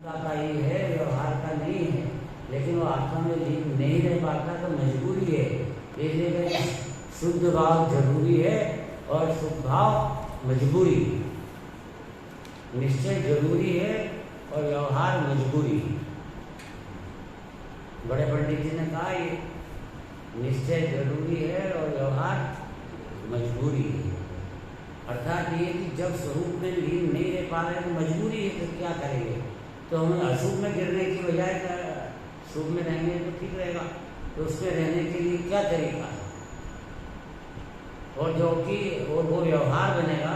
का ही है, व्यवहार का नहीं है। लेकिन वो आत्मा में लीन नहीं रह पाता तो मजबूरी है। इसलिए शुद्ध भाव जरूरी है और शुद्ध भाव मजबूरी है। निश्चय जरूरी है और व्यवहार मजबूरी है। बड़े पंडित जी ने कहा ये निश्चय जरूरी है और व्यवहार मजबूरी है। अर्थात ये कि जब स्वरूप में लीन नहीं रह पा रहे तो मजबूरी है, तो क्या करेंगे? तो हमें अशुभ में गिरने की बजाय शुभ में रहेंगे तो ठीक रहेगा। तो उसमें रहने के लिए क्या तरीका है? और जो कि वो व्यवहार बनेगा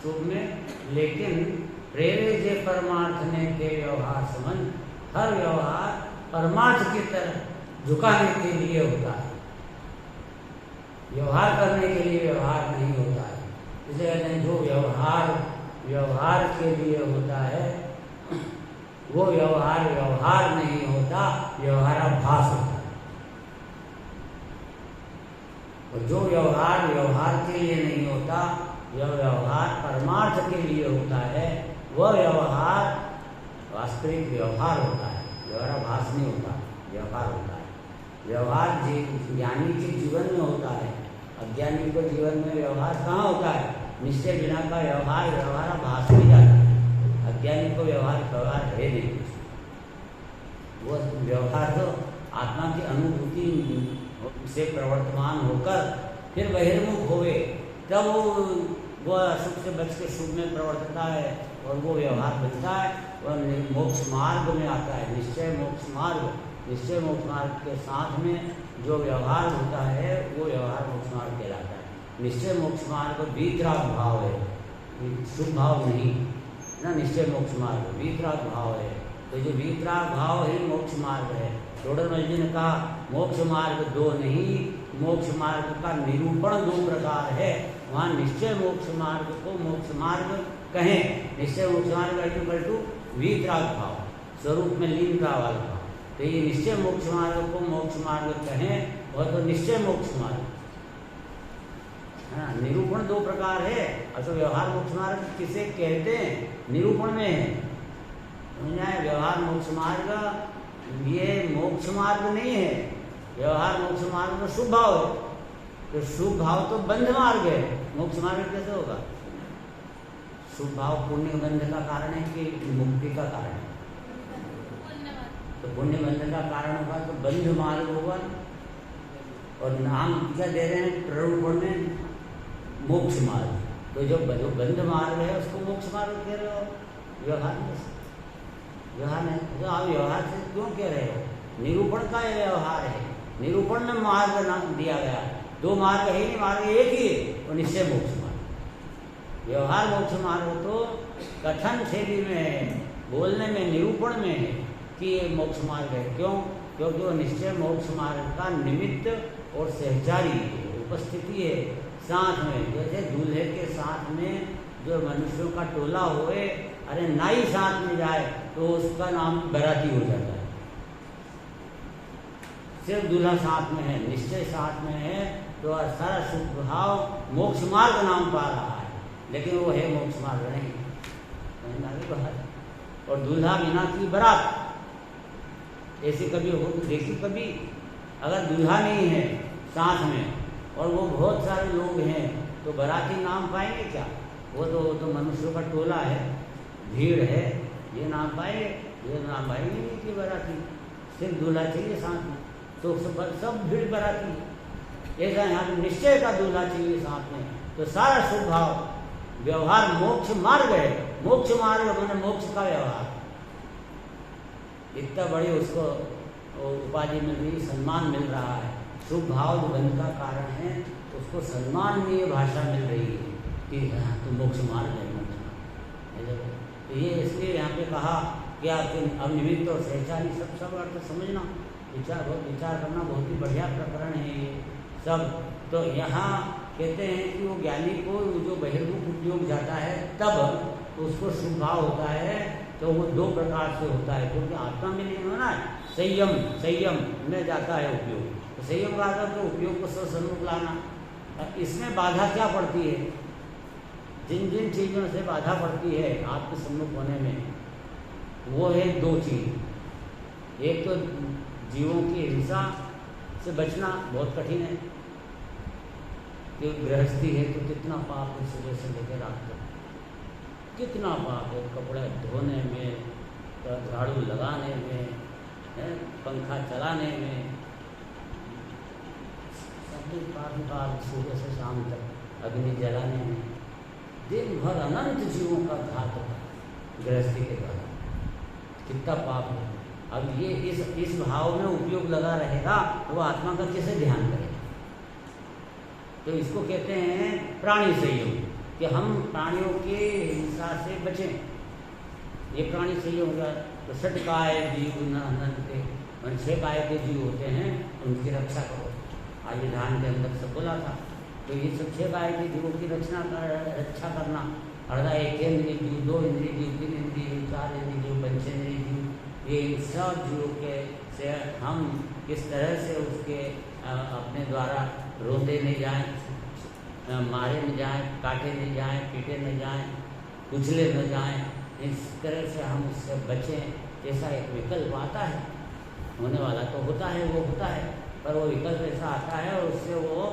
शुभ में, लेकिन प्रेरे जे परमार्थ ने के व्यवहार संबंध, हर व्यवहार परमार्थ की तरह झुकाने के लिए होता है, व्यवहार करने के लिए व्यवहार नहीं होता है। इसलिए जो व्यवहार के लिए होता है वो व्यवहार नहीं होता, व्यवहाराभास होता है। और जो व्यवहार के लिए नहीं होता, यह व्यवहार परमार्थ के लिए होता है, वह व्यवहार वास्तविक व्यवहार होता है, व्यवहाराभास नहीं होता, व्यवहार होता है। व्यवहार ज्ञानी के जीवन में होता है, अज्ञानी के जीवन में व्यवहार कहाँ होता है? निश्चय बिना का व्यवहाराभास में जाता है। अज्ञानी को व्यवहार है नहीं। वो व्यवहार तो आत्मा की अनुभूति से प्रवर्तमान होकर फिर बहिर्मुख होवे, तब वो अशुभ से बच के शुभ में प्रवर्तता है और वो व्यवहार बनता है और मोक्ष मार्ग में आता है। निश्चय मोक्ष मार्ग के साथ में जो व्यवहार होता है वो व्यवहार मोक्ष मार्ग कहलाता है। निश्चय मोक्ष मार्ग वीतराग भाव है, शुभ भाव नहीं ना। निश्चय मोक्ष मार्ग वीतराग भाव है, तो जो वीतराग भाव ही मोक्ष मार्ग है। टोडरमल जी ने कहा मोक्ष मार्ग दो नहीं, मोक्ष मार्ग का निरूपण दो प्रकार है। वहाँ निश्चय मोक्ष मार्ग को मोक्ष मार्ग कहें। निश्चय मोक्ष मार्ग वीतराग भाव, स्वरूप में लीनता वाला भाव। तो ये निश्चय मोक्ष मार्ग को मोक्ष मार्ग कहें, वह तो निश्चय मोक्ष मार्ग है। निरूपण दो प्रकार है। अच्छा, व्यवहार मोक्ष मार्ग किसे कहते हैं? निरूपण में है, व्यवहार मोक्ष मार्ग ये मोक्ष मार्ग नहीं है। व्यवहार मोक्ष मार्ग में शुभ भाव है, तो शुभ भाव तो बंध मार्ग है, मोक्ष मार्ग कैसे होगा? शुभ भाव पुण्य बंध का कारण है कि मुक्ति का कारण है? तो पुण्य बंध का कारण होगा तो बंध मार्ग होगा। और नाम क्या दे रहे हैं प्ररूपण में? मोक्ष मार्ग। तो जो बंध मार्ग है उसको मोक्ष मार्ग कह रहे हो, व्यवहार में तो आप व्यवहार से क्यों कह रहे हो? निरूपण का यह व्यवहार है। निरूपण में मार्ग नाम दिया गया, दो मार्ग है नहीं, मार्ग एक ही है, और निश्चय मोक्ष मार्ग। व्यवहार मोक्ष मार्ग तो कथन शैली में है, बोलने में, निरूपण में है कि ये मोक्ष मार्ग है। क्यों? क्योंकि वो निश्चय मोक्ष मार्ग का निमित्त और सहचारी उपस्थिति है साथ में। जैसे दूल्हे के साथ में जो मनुष्यों का टोला होए, अरे नाई साथ में जाए तो उसका नाम बराती हो जाता है। सिर्फ दूल्हा साथ में है, निश्चय साथ में है, तो सारा शुभ भाव मोक्ष मार्ग नाम पा रहा है, लेकिन वो है मोक्ष मार्ग नहीं। और दूल्हा बिना की बारात ऐसी कभी हो देखी? कभी अगर दूल्हा नहीं है साथ में और वो बहुत सारे लोग हैं तो बाराती नाम पाएंगे क्या? वो तो मनुष्यों का टोला है, भीड़ है, ये नाम पाएंगे? ये नाम पाएंगे नहीं कि बाराती। सिर्फ दूल्हा चाहिए साथ में, तो सब भीड़ बाराती। ऐसा यहाँ पे निश्चय का दूल्हा चाहिए साथ में, तो सारा शुभ भाव व्यवहार मोक्ष मार्ग है। मोक्ष मार्ग मैंने मोक्ष का व्यवहार, इतना बड़ी उसको उपाधि मिल रही, सम्मान मिल रहा है। शुभ भाव जो बंध का कारण है उसको सम्माननीय भाषा मिल रही है कि हाँ तो मोक्ष मार्ग है, मोक्ष मार्ग। तो ये इसलिए यहाँ पे कहा कि आप अनिमित्त और सहचारी सब अर्थ समझना, विचार करना बहुत ही बढ़िया प्रकरण है ये सब। तो यहाँ कहते हैं कि वो ज्ञानी को जो बहिर्मुख उपयोग जाता है तब उसको शुभ भाव होता है, तो वो दो प्रकार से होता है। क्योंकि आत्मा में नहीं होना है, संयम में जाता है उपयोग। तो संयम का अर्थ तो उपयोग को सन्मुख लाना। इसमें बाधा क्या पड़ती है? जिन जिन चीज़ों से बाधा पड़ती है आपके सम्मुख होने में, वो है दो चीज़। एक तो जीवों की हिंसा से बचना बहुत कठिन है, कि गृहस्थी है तो कितना पाप है, सुबह से लेकर रात तक कितना पाप है, कपड़े धोने में, झाड़ू लगाने में, पंखा चलाने में, सब पाप, सुबह से शाम तक अग्नि जलाने में, दिन भर अनंत जीवों का घात होता है गृहस्थी के द्वारा, कितना पाप है। अब ये इस भाव में उपयोग लगा रहेगा तो वो आत्मा का कैसे ध्यान करेगा? तो इसको कहते हैं प्राणी संयम, कि हम प्राणियों के हिंसा से बचें। ये प्राणी संयम होगा। तो षटकाय जीव के 6 काय के जीव होते हैं, उनकी रक्षा करो। आज विधान के अंदर से बोला था। तो ये सब 6 काय के जीवों की रक्षा करना, अर्धा एकेंद्रीय जीव, 2 इंद्रिय जीव, 3 इंद्रिय जीव, 4 इंद्रिय जीव, पंचेंद्रिय जीव, ये सब जीवों के से हम किस तरह से उसके अपने द्वारा रोते नहीं जाएं, मारे न जाएं, काटे नहीं जाएं, पीटे न जाएं, कुचले न जाएं, इस तरह से हम उससे बचें। ऐसा एक विकल्प आता है, होने वाला तो होता है, वो होता है, पर वो विकल्प ऐसा आता है और उससे वो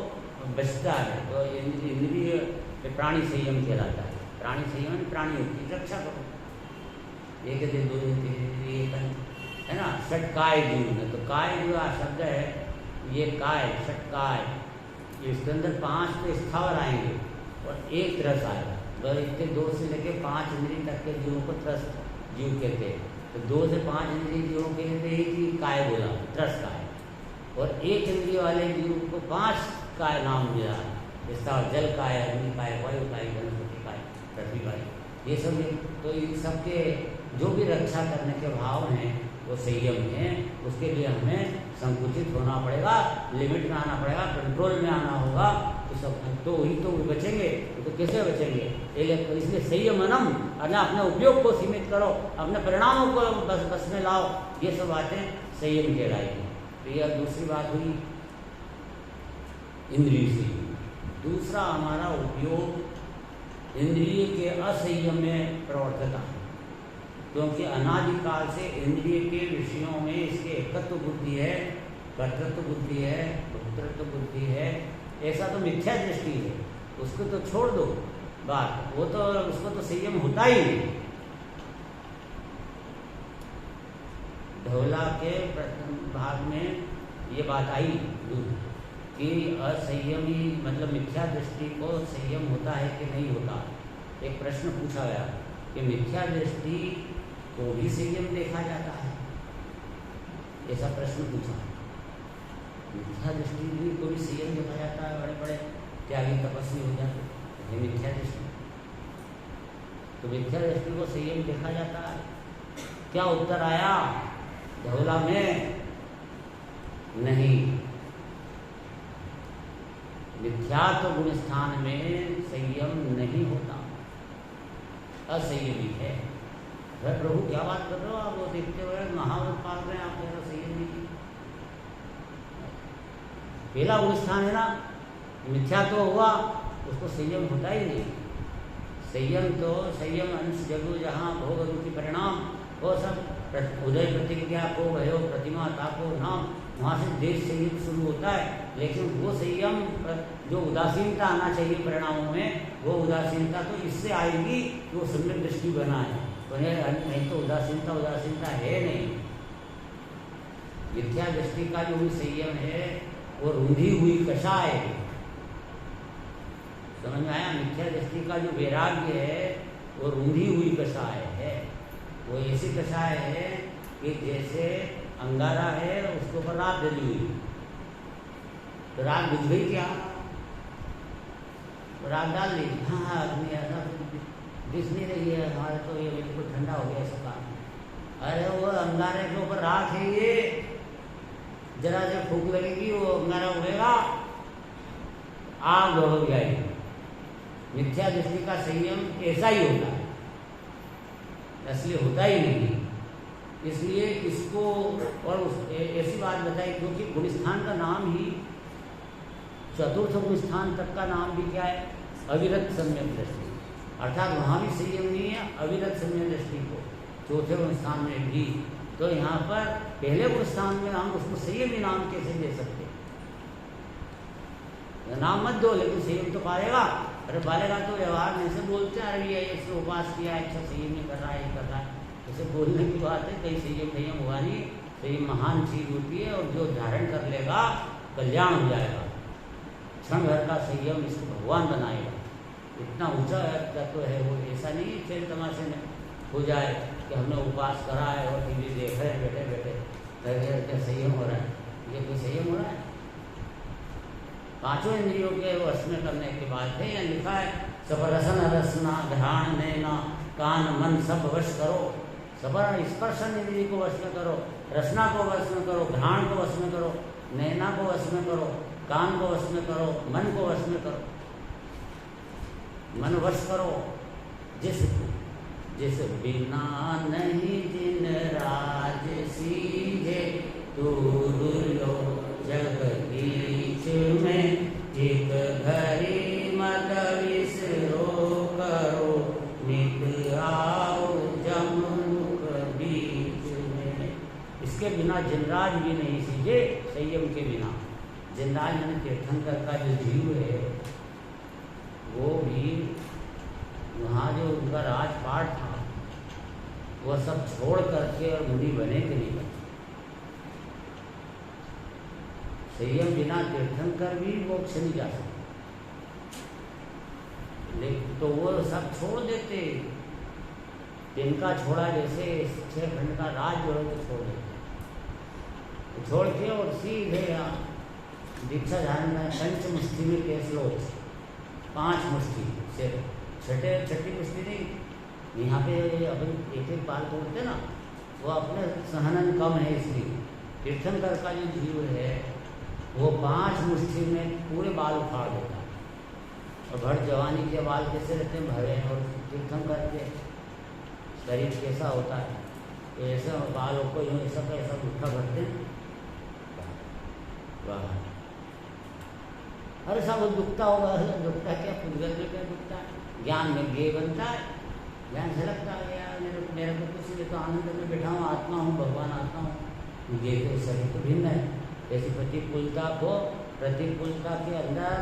बचता है। तो इंद्रिय प्राणी संयम कहलाता है। प्राणी संयम प्राणियों की रक्षा करो। एक दिन 2 दिन 3 दिन है ना। षटकाय जीव में तो काय जो शब्द है, ये काय षटकाय, इसके अंदर 5 तो स्थावर आएंगे और 1 त्रस आएगा। तो इतने 2 से लेकर 5 इंद्रिय तक के जीवों को त्रस जीव कहते हैं। तो 2 से 5 इंद्रिय जीवों के लिए ही काय बोला, त्रस काय, और 1 इंद्रिय वाले जीव को 5 काय नाम मिला। इसका जल काय, अग्नि काय, वायु काय, वनस्पति काय, पृथ्वी काय, ये सब। तो इन सब के जो भी रक्षा करने के भाव हैं वो संयम है। उसके लिए हमें संकुचित होना पड़ेगा, लिमिट में आना पड़ेगा, कंट्रोल में आना होगा। तो सब तो वही तो बचेंगे। तो कैसे बचेंगे? इसलिए संयमनम, अपने उपयोग को सीमित करो, अपने परिणामों को बस में लाओ। ये सब बातें संयम कहलाएगी। तो यह दूसरी बात हुई इंद्रिय से। दूसरा हमारा उपयोग इंद्रिय के असंयम में प्रवर्तता है, क्योंकि अनादिकाल से इंद्रिय के विषयों में इसके एकत्व बुद्धि है, कर्तृत्व बुद्धि है, भोक्तृत्व बुद्धि है। ऐसा तो मिथ्या दृष्टि है, उसको तो छोड़ दो बात, वो तो उसको तो संयम होता ही नहीं। ढोला के प्रथम भाग में ये बात आई कि असंयमी मतलब मिथ्या दृष्टि को संयम होता है कि नहीं होता। एक प्रश्न पूछा गया कि मिथ्या दृष्टि को भी संयम देखा जाता है, ऐसा प्रश्न पूछा। मिथ्या दृष्टि को भी संयम देखा जाता है, बड़े बड़े त्यागी तपस्वी हो जाते हैं मिथ्या दृष्टि। तो मिथ्या दृष्टि को संयम देखा जाता है। क्या उत्तर आया धौला में? नहीं। मिथ्यात्व गुण स्थान में संयम नहीं होता, असंयमी है। वह प्रभु क्या बात कर रहे हो आप? वो देखते हुए महावत पाल रहे हैं आप, मेरा संयम नहीं। पहला गुण स्थान है ना, मिथ्यात्व हुआ, उसको संयम होता ही नहीं। संयम तो संयम अंश जगो जहाँ भोग रूपी परिणाम, वो सब उदय प्रतिज्ञा को भयो प्रतिमा ताको नाम, वहाँ से देश संयम शुरू होता है। लेकिन वो संयम जो उदासीनता आना चाहिए परिणामों में, वो उदासीनता तो इससे आएगी कि वो सम्यक दृष्टि बना है। नहीं तो उदासीनता है नहीं। मिथ्या दृष्टि का जो भी संयम है वो रूंधी हुई कषाय है। समझ में आया? मिथ्या दृष्टि का जो वैराग्य है वो रूंधी हुई कषाय है। वो ऐसी कषाय है कि जैसे अंगारा है, उसके ऊपर राख डली हुई, तो राख बुझ गई क्या? तो राख डाल दी, हाँ आदमी ऐसा दिख नहीं रही है हमारे, तो ये बिल्कुल ठंडा हो गया ऐसा काम। अरे वो अंगारे के ऊपर राख है, ये जरा से फूंक लगेगी वो अंगारा उड़ेगा, आग हो जाएगी। मिथ्या दृष्टि का संयम ऐसा ही होता है, असली होता ही नहीं। इसलिए इसको और ऐसी बात बताई क्योंकि गुणस्थान का नाम ही, चतुर्थ गुणस्थान तक का नाम भी क्या है? अविरत सम्यक दृष्टि। अर्थात वहाँ भी संयम नहीं है अविरत सम्यक दृष्टि को। चौथे स्थान में भी। तो यहाँ पर पहले को स्थान में हम उसको संयमी नाम कैसे दे सकते? नाम मत दो, लेकिन संयम तो पालेगा। अरे पालेगा तो व्यवहार में से बोलते हैं, अरे ये इसने उपास किया, अच्छा संयम नहीं कर रहा है, ये कर रहा है, इसे बोलने की बात है। कहीं संयम हुआ नहीं। संयम महान चीज होती है, और जो धारण कर लेगा कल्याण हो जाएगा। क्षण भर का संयम इसको भगवान बनाएगा। इतना ऊंचा तत्व है वो। ऐसा नहीं खेल तमाशे में हो जाए कि हमने उपवास करा है और टीवी देख रहे हैं बैठे बैठे, क्या संयम हो रहा है? ये कोई संयम हो रहा है? पांचों इंद्रियों के वश में करने की बात है। यहाँ लिखा है सपरसन रसना घ्राण नैना कान मन सब वश करो। सपर स्पर्शन इंद्रिय को वश में करो, रसना को वश में करो, घ्राण को वश में करो, नैना को वश में करो, कान को वश में करो, मन को वश में करो। मन वश करो जिस बिना नहीं जिन राज सीजे, दूर लो जगदीश में एक घड़ी मत विसरो करो, नित आओ जमुख बीच में। इसके बिना जिनराज भी नहीं सीजे, संयम के बिना। जिनराज यानी तीर्थंकर का जो जीव है, वो भी वहाँ जो उनका राजपाट था वह सब छोड़ करके और मुनि बने कि नहीं बने। संयम बिना तीर्थंकर भी मोक्ष नहीं जा सकते, लेकिन तो वो सब छोड़ देते। तिनका छोड़ा जैसे 6 खंड का राज जो है तो छोड़ देते, छोड़ के और सीधे दीक्षा धारण में पंच मुष्टि में कैसे लो, 5 मुष्टि से छठी मुष्टि नहीं। यहाँ पे अपन एक बाल तोड़ते ना, वो अपने सहनन कम है, इसलिए तीर्थंकर का जो जीव है वो 5 मुष्टि में पूरे बाल उखाड़ देता है। और भर जवानी के बाल कैसे रहते हैं, भरे हैं, और तीर्थंकर के शरीर कैसा होता है, तो ऐसे बालों को यूँ ऐसा कैसा उठा भरते हैं बाहर। अरे सब दुखता होगा, दुखता क्या पुद्गल में क्या दुखता है? ज्ञान में ज्ञेय बनता है, ज्ञान झलकता है यार मेरे को कुछ नहीं, तो आनंद में बैठा हूँ, आत्मा हूँ, भगवान आत्मा हूँ। ये तो शरीर तो भिन्न है। ऐसी प्रतिकूलता को, प्रतिकूलता के अंदर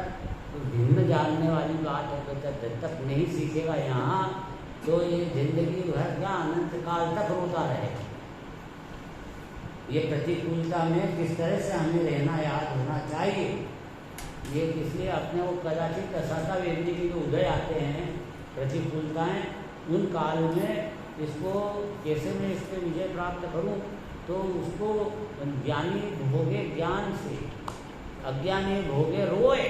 तो भिन्न जानने वाली बात है। तो जब तक नहीं सीखेगा यहाँ, तो ये जिंदगी भर क्या अनंत काल तक रोता रहेगा। ये प्रतिकूलता में किस तरह से हमें रहना याद होना चाहिए। ये इसलिए अपने वो कदाचित दशाता वेदनी के जो उदय आते हैं प्रतिकूलताएं, उन काल में इसको कैसे मैं इस पर विजय प्राप्त करूं, तो उसको ज्ञानी भोगे ज्ञान से, अज्ञानी भोगे रोए।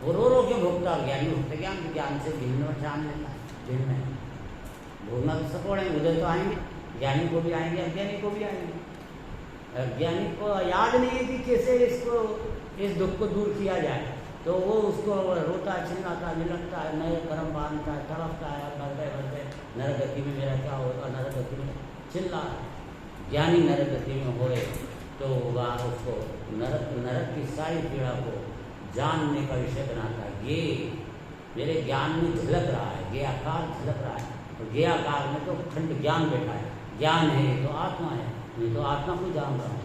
वो रो के भोगता, ज्ञानी भोगता ज्ञान से भिन्न जान लेता है। भिन्न है भोगना तो सब पड़ेंगे, उदय तो आएंगे, ज्ञानी को भी आएंगे, अज्ञानी को भी आएंगे। अज्ञानी को याद नहीं है कि कैसे इसको इस दुख को दूर किया जाए, तो वो उसको रोता चिल्लाता मिलता है, नए कर्म बांधता है, तड़पता है, बढ़ते बढ़ते नरक गति में मेरा क्या होगा, नरक गति में चिल्ला। ज्ञानी नरक गति में होए तो वह उसको नरक की सारी पीड़ा को जानने का विषय बनाता है। ये मेरे ज्ञान में झलक रहा है, ये आकार झलक रहा है, और ये आकार में तो खंड ज्ञान बैठा है। ज्ञान है ये तो आत्मा है, नहीं तो आत्मा को जान रहा है,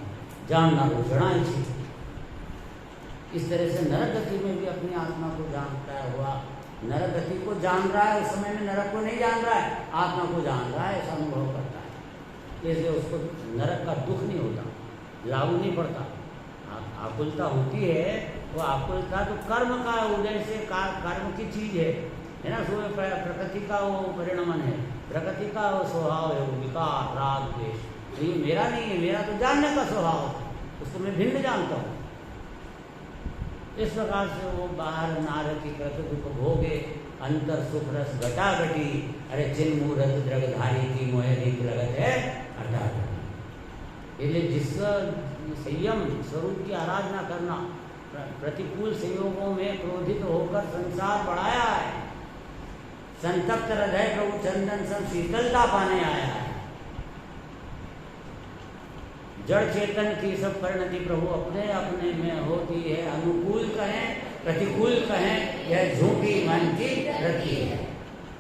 जानना घोषणा है। इस तरह से नरक गति में भी अपनी आत्मा को जानता हुआ, नरक गति को जान रहा है, उस समय में नरक को नहीं जान रहा है, आत्मा को जान रहा है, ऐसा अनुभव करता है। इसलिए उसको नरक का दुख नहीं होता, लागू नहीं पड़ता। आकुलता होती है, वो आकुलता तो कर्म का उदय से कर्म की चीज है ना। सो प्रकृति का वो परिणमन है, प्रकृति का वो स्वभाव है, वो विकार राग द्वेष। ये मेरा नहीं है, मेरा तो जानने का स्वभाव है, उसको मैं भिन्न जानता हूँ। इस प्रकार से वो बाहर नारद की प्रकृति को भोगे, अंतर सुख रस घटा घटी। अरे चिन्ह मूर्त द्रगधारी की मोह रीत लगत है अर्थात। इसलिए जिसका संयम स्वरूप की आराधना करना, प्रतिकूल संयोगों में क्रोधित होकर संसार बढ़ाया है, संतप्त हृदय प्रभु चंदन सब शीतलता पाने आया है। जड़ चेतन की सब परिणति प्रभु अपने अपने में होती है। अनुकूल कहें प्रतिकूल कहें, यह झूठी मन की रखी है,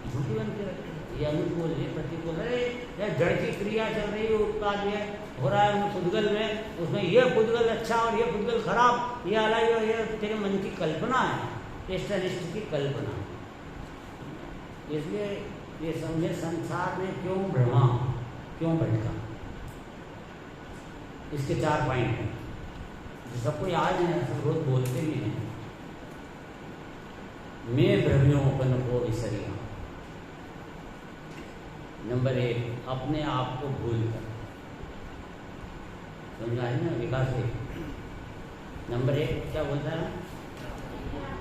झूठी मन की रखी है। ये अनुकूल, ये प्रतिकूल। अरे ये जड़ की क्रिया चल रही है, उत्पाद ये हो रहा है पुद्गल में, उसमें ये पुद्गल अच्छा और ये पुद्गल खराब, ये अलग, और ये तेरे मन की कल्पना है, इष्ट अनिष्ट की कल्पना। इसलिए ये समझे संसार में क्यों भ्रमा, क्यों भटका। इसके 4 पॉइंट हैं जो सबको याद है, सब रोज बोलते भी हैं। मैं भ्रमियोपन को विसरिया। नंबर 1, अपने आप को भूल कर। समझा है ना विकास है। नंबर 1 क्या बोलता है?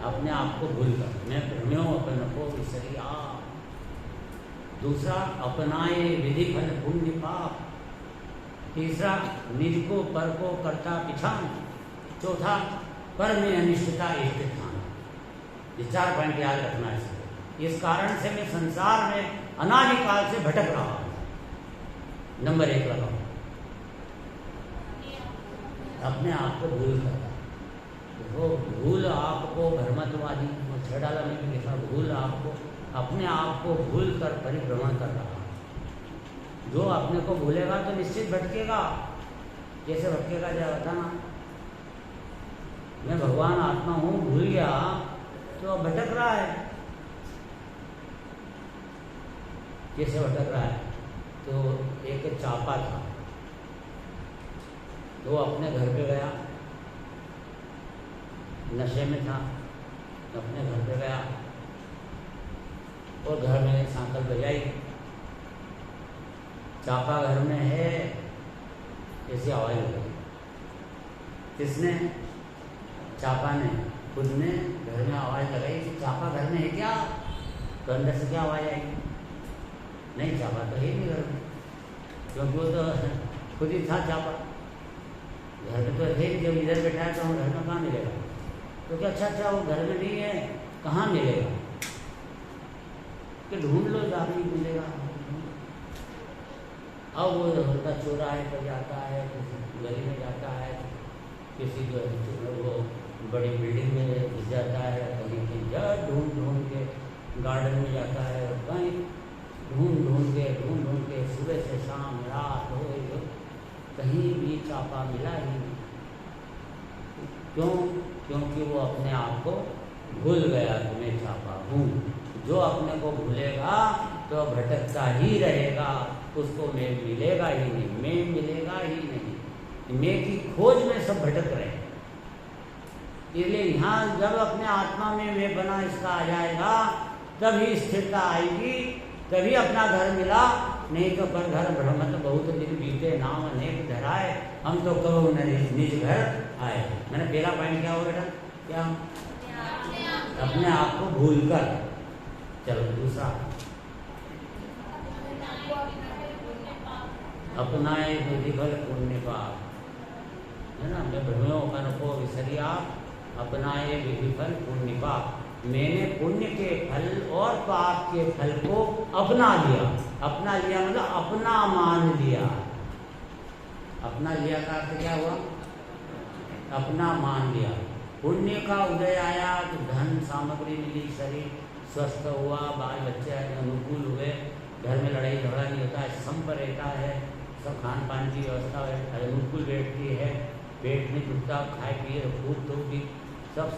अपने आप को भूल कर, मैं भ्रमियोपन को विसरिया। दूसरा, अपनाए विधि फल पुण्य पाप। तीसरा, निज को पर को करता पिछान। चौथा, पर में अनिष्टता इष्ट ठान। ये 4 पॉइंट याद रखना है। इस कारण से मैं संसार में अनादिकाल से भटक रहा हूं। नंबर 1 लगाओ, अपने आप को भूल कर। वो भूल आपको भ्रमत्वादी छेड़ाला में भी लिखा, भूल आपको, अपने आप को भूल कर परिभ्रमण कर रहा। जो अपने को भूलेगा तो निश्चित भटकेगा। कैसे भटकेगा जरा बताना। मैं भगवान आत्मा हूं, भूल गया तो अब भटक रहा है। कैसे भटक रहा है? तो एक चापा था, तो अपने घर पे गया, नशे में था, अपने घर पे गया और घर में सांकल बजाई। चापा घर में है, ऐसी आवाज लगी। किसने? चापा ने, खुद ने घर में आवाज लगाई कि चापा घर में है क्या? तो अंदर से क्या आवाज आई? नहीं, चापा तो है नहीं घर में, क्योंकि वो तो खुद ही था चापा। घर में तो है, जब इधर बैठा है तो हम घर में कहाँ मिलेगा? तो क्या अच्छा वो घर में नहीं है, कहाँ मिलेगा? कि ढूंढ लो, जाके मिलेगा। अब वो हल्का चौराहे पर जाता है, किसी गली में जाता है, किसी वो बड़ी बिल्डिंग में घुस जाता है, कहीं कहीं ढूंढ के गार्डन में जाता है, कहीं ढूंढ के सुबह से शाम रात हो गई, कहीं भी चापा मिला ही नहीं। क्यों? क्योंकि वो अपने आप को भूल गया कि मैं चापा हूँ। जो अपने को भूलेगा तो भटकता ही रहेगा, उसको मैं मिलेगा ही नहीं, मैं मिलेगा ही नहीं। मैं की खोज में सब भटक रहे। इसलिए यहाँ जब अपने आत्मा में मैं बना इसका आ जाएगा, तभी स्थिरता आएगी, तभी अपना घर मिला। नहीं तो पर घर भ्रमत बहुत दिन बीते, नाम अनेक धराए, हम तो कहो न निज घर आए। मैंने पहला पॉइंट क्या हो बेटा? क्या? अपने आप को भूल कर। चलो दूसरा, अपनाए विधि फल पुण्य पाप, है ना। मैं भ्रमियोपन को विसरिया, अपनाए विधि फल पुण्य पाप। मैंने पुण्य के फल और पाप के फल को अपना लिया। अपना लिया मतलब अपना मान लिया। अपना लिया का अर्थ क्या हुआ? अपना मान लिया। पुण्य का उदय आया तो धन सामग्री मिली, शरीर स्वस्थ हुआ, बाल बच्चे अनुकूल हुए, घर में लड़ाई झगड़ा नहीं होता है, संप रहता है, सब खान पान की व्यवस्था अनुकूल बैठती है, पेट नहीं दुखता, खाए पिए खूब तो भी सब,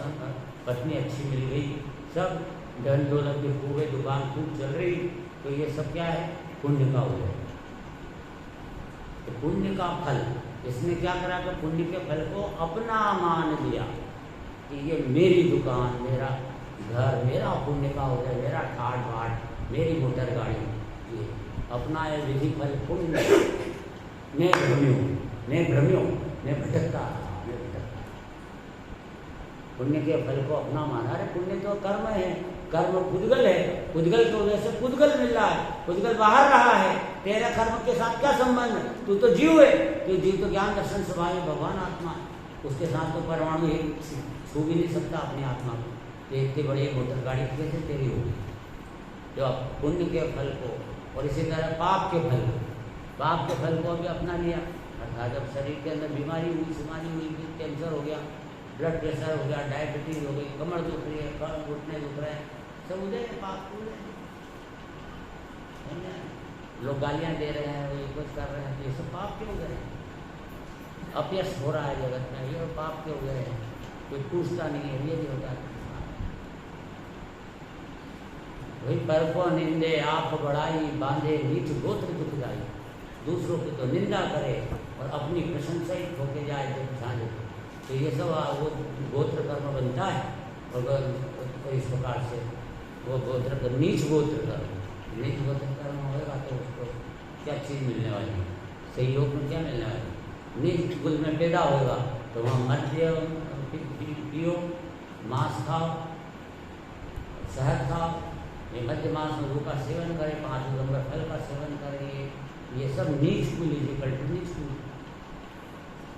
पत्नी अच्छी मिल गई, सब धन दौलत भी खूब है, दुकान खूब चल रही। तो ये सब क्या है? पुण्य का उदय। तो पुण्य का फल, इसने क्या करा कि पुण्य के फल को अपना मान लिया कि ये मेरी दुकान, मेरा घर, मेरा पुण्य का उदय, मेरा ठाट बाट, मेरी मोटर गाड़ी, ये अपना है विधि फल पुण्य। मैं भ्रमियों, मैं भटकता, पुण्य के फल को अपना माना। अरे पुण्य तो कर्म है, कर्म पुद्गल है, पुद्गल की वजह से पुद्गल मिल रहा है, पुद्गल बाहर रहा है। तेरा कर्म के साथ क्या संबंध? तू तो जीव है, तू जीव तो ज्ञान दर्शन स्वभाव है, भगवान आत्मा है, उसके साथ तो परमाणु एक छू भी नहीं सकता अपनी आत्मा को। इतनी बड़ी मोटर गाड़ी कैसे तेरी होगी? जो आप पुण्य के फल को, और इसी तरह पाप के फल को, पाप के फल को भी अपना लिया। अर्थात जब शरीर के अंदर बीमारी हुई, कैंसर हो गया, ब्लड प्रेशर हो गया, डायबिटीज हो गई, कमर दुख रही है, घुटने दुख रहे हैं, सब उदय पाप उदय। लोग गालियाँ दे रहे हैं, वो कुछ कर रहे हैं, तो ये सब पाप क्यों गए? अपयश हो रहा है जगत में, ये पाप क्यों गए? कोई पूछता नहीं है, ये नहीं होता है। वही पर को निंदे आप बढ़ाई, बांधे नीच गोत्र दुखदाई। दूसरों की तो निंदा करे और अपनी प्रशंसा ही होके जाए जब जाने, तो ये सब वो गोत्र कर्म बनता है। अगर तो इस प्रकार से वो गोत्र नीच गोत्र कर्म, नीच गोत्र कर्म होगा तो उसको क्या चीज़ मिलने वाली है? सहयोग में क्या मिलने वाली? नीच कुल में पैदा होगा तो वहाँ मध्य पियो, मांस खाओ, शहद खाओ, ये मध्य मांस मधु का सेवन करें, 5 दिगंबर फल का सेवन करें, ये सब नीच कुल नीच कुल,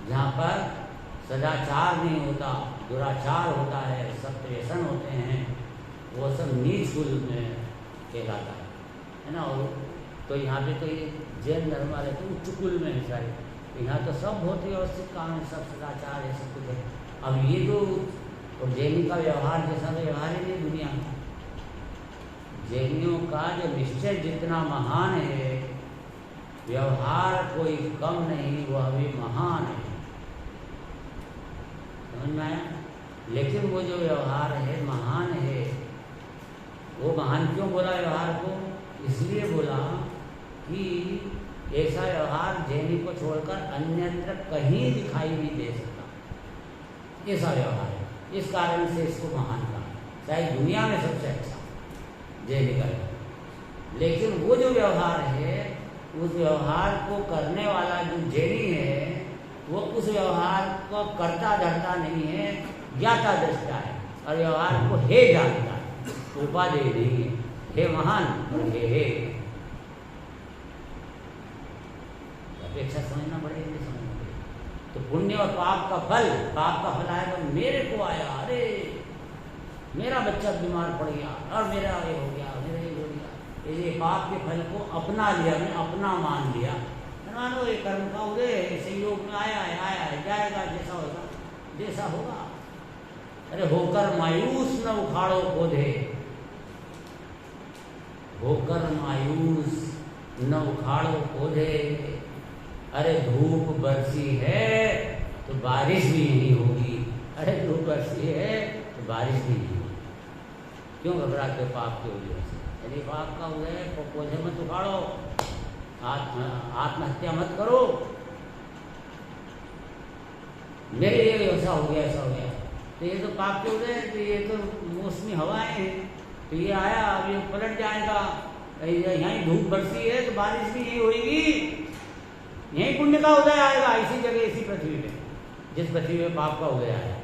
जहाँ पर सदाचार नहीं होता, दुराचार होता है, सब व्यसन होते हैं, वो सब नीच कुल में कहलाता है ना। और तो यहाँ पे तो ये जैन धर्म वाले तो उच्च कुल में है सारे, तो यहाँ तो सब बहुत ही व्यवस्थित काम है, सब सदाचार है, सब कुछ है। अब ये तो और जैनी का व्यवहार जैसा व्यवहार ही नहीं दुनिया में। जैनियों का जो निश्चय जितना महान है, व्यवहार कोई कम नहीं, वह भी महान है, समझ में आया? लेकिन वो जो व्यवहार है महान है, वो महान क्यों बोला व्यवहार को? इसलिए बोला कि ऐसा व्यवहार जैनी को छोड़कर अन्यत्र कहीं दिखाई नहीं दे सकता, ऐसा व्यवहार है। इस कारण से इसको महान कहा, शायद दुनिया में सबसे अच्छा जैनी का। लेकिन वो जो व्यवहार है, उस व्यवहार को करने वाला जो जैनी है, वो उस व्यवहार को करता धरता नहीं है, ज्ञाता दृष्टा है, और व्यवहार को हे जानता है, उपाधि नहीं है, हे महान और हे अपेक्षा समझना पड़ेगी, समझना पड़ेगी। तो पुण्य और पाप का फल आएगा, मेरे को आया, अरे मेरा बच्चा बीमार पड़ गया और मेरा ये हो गया, मेरा ये हो गया, ये पाप के फल को अपना लिया, मैं अपना मान लिया। मानो ये कर्म का उदय संयोग में आया है, जाएगा, जैसा होगा। अरे होकर मायूस न उखाड़ो पौधे, होकर मायूस न उखाड़ो पौधे। अरे धूप बरसी है तो बारिश भी नहीं होगी, अरे धूप बरसी है तो बारिश भी नहीं होगी। क्यों घबराते पाप के वजह से? यदि पाप का उदय पौधे मत उखाड़ो, आत्महत्या मत करो, मेरे लिए ऐसा हो गया, ऐसा हो गया, तो ये तो पाप के उदय, तो ये तो मौसमी हवाएं हैं, तो ये आया, अब ये पलट जाएगा। यहीं धूप बरसी है तो बारिश भी यही होगी, यहीं पुण्य का उदय आएगा, इसी जगह, इसी पृथ्वी में, जिस पृथ्वी में पाप का उदय आया।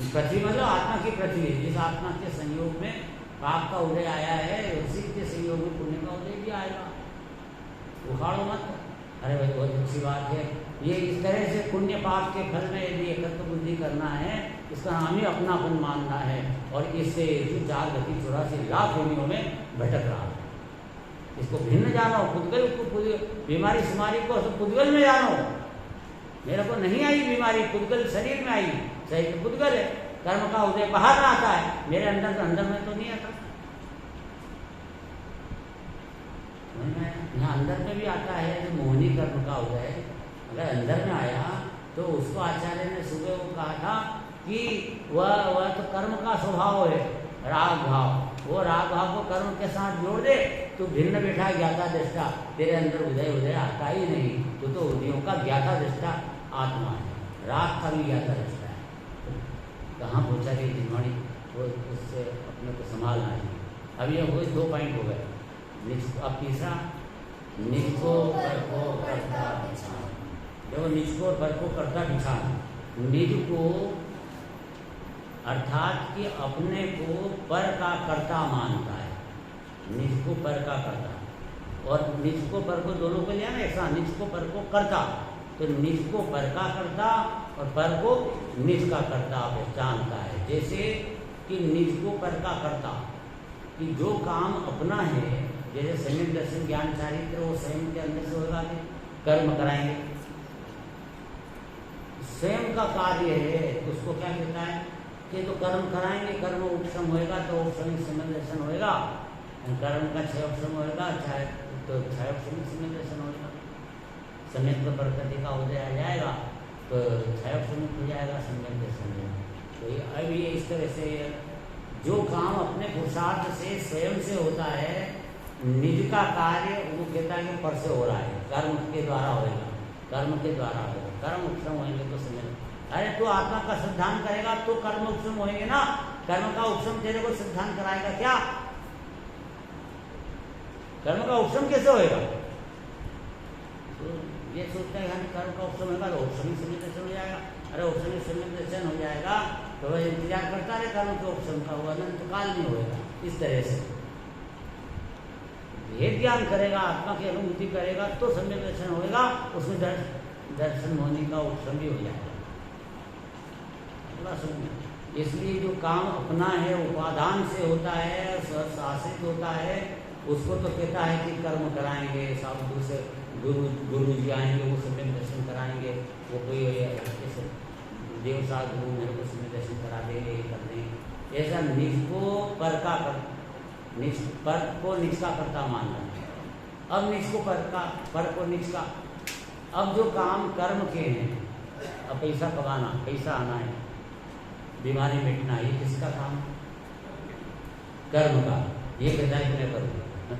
पृथ्वी मतलब आत्मा की पृथ्वी, जिस आत्मा के संयोग में पाप का उदय आया है, उसी के संयोग में पुण्य का उदय भी आएगा। उखाड़ो मत। अरे भाई बहुत अच्छी बात है, ये इस तरह से पुण्य पाप के फल में यदि एकत्व बुद्धि करना है, इसका नाम ही अपनापन मानना है, और इससे 484 लाख योनियों में भटक रहा है। इसको भिन्न जानो, पुद्गल बीमारी सुमारी को पुद्गल में जानो। मेरे को नहीं आई बीमारी, पुद्गल शरीर में आई, सही तो पुद्गल है, कर्म का उदय बाहर में आता है, मेरे अंदर में तो नहीं आता। यहाँ अंदर में भी आता है, जो मोहनी कर्म का उदय, अगर अंदर में आया तो उसको आचार्य ने सुबह वो कहा था कि वह तो कर्म का स्वभाव है, राग भाव, वो राग भाव को कर्म के साथ जोड़ दे तो भिन्न बैठा ज्ञाता दृष्टा, तेरे अंदर उदय आता ही नहीं, तो उदयों का ज्ञाता दृष्टा आत्मा है, राग का भी ज्ञाता दृष्टा है। कहाँ पहुँचा गई जिनवाणी, वो उससे अपने को संभालना है। अब ये वही 2 पॉइंट हो गए। अब तीसरा, निज को पर को करता बिछान। देखो, निज को पर को करता बिछान। निज को अर्थात कि अपने को पर का कर्ता मानता है, निज को पर का कर्ता, और निज को पर को दोनों को लिया ना ऐसा, निज को पर को कर्ता, तो निज को पर का कर्ता और पर को निज का कर्ता पहचानता है। जैसे कि निज को पर का कर्ता, कि जो काम अपना है, जैसे संयम दर्शन ज्ञान चारित्र, वो स्वयं के अंदर से होगा, कर्म कराएंगे, स्वयं का कार्य है, उसको क्या कहता है कि तो कर्म कराएंगे, कर्म उपशम होएगा तो उपशम संयम दर्शन होएगा, कर्म का क्षय उपशम होगा, तो क्षय उपशम सम्यक दर्शन होगा। सम्यक तो प्रकृति का उदय आ जाएगा तो क्षय उपशम हो जाएगा, सम्यक दर्शन होगा। तो अब ये इस तरह से जो काम अपने पुरुषार्थ से स्वयं से होता है, निज का कार्य वो कहता है कि पर से हो रहा है, कर्म के द्वारा होगा, कर्म के द्वारा होगा, कर्म उपशम होंगे तो सम्यक। अरे तू आत्मा का सिद्धांत करेगा तो कर्म उपशम होंगे ना, कर्म का उपशम तेरे को सिद्धांत कराएगा क्या? कर्म का उपशम कैसे होएगा? तो ये सोचता है कर्म का उपशम होगा तो उपशम सम्यक दर्शन हो जाएगा। अरे उपशम सम्यक दर्शन हो जाएगा तो वह इंतजार करता रहे कर्म के उपशम का, वो अनंत काल में होएगा। इस तरह से ये ज्ञान करेगा, आत्मा की अनुभूति करेगा तो सम्यक दर्शन होएगा, उसमें दर्शन होने का उपशम भी हो जाएगा। इसलिए जो काम अपना है, उपादान से होता है, शासित होता है, उसको तो कहता है कि कर्म कराएंगे, साधु से गुरु जी आएंगे, वो सम्यक दर्शन कराएंगे, वो कोई देव साधु मेरे को सम्यक दर्शन करा देंगे, ये कर देंगे। ऐसा निज को पर का पर को निज का करता मानना। अब निज को पर को निज का। अब जो काम कर्म के हैं, अब पैसा कमाना, पैसा आना है, बीमारी मिटना, ये किसका काम? कर्म का। ये कहता है कि मैं करूँगा,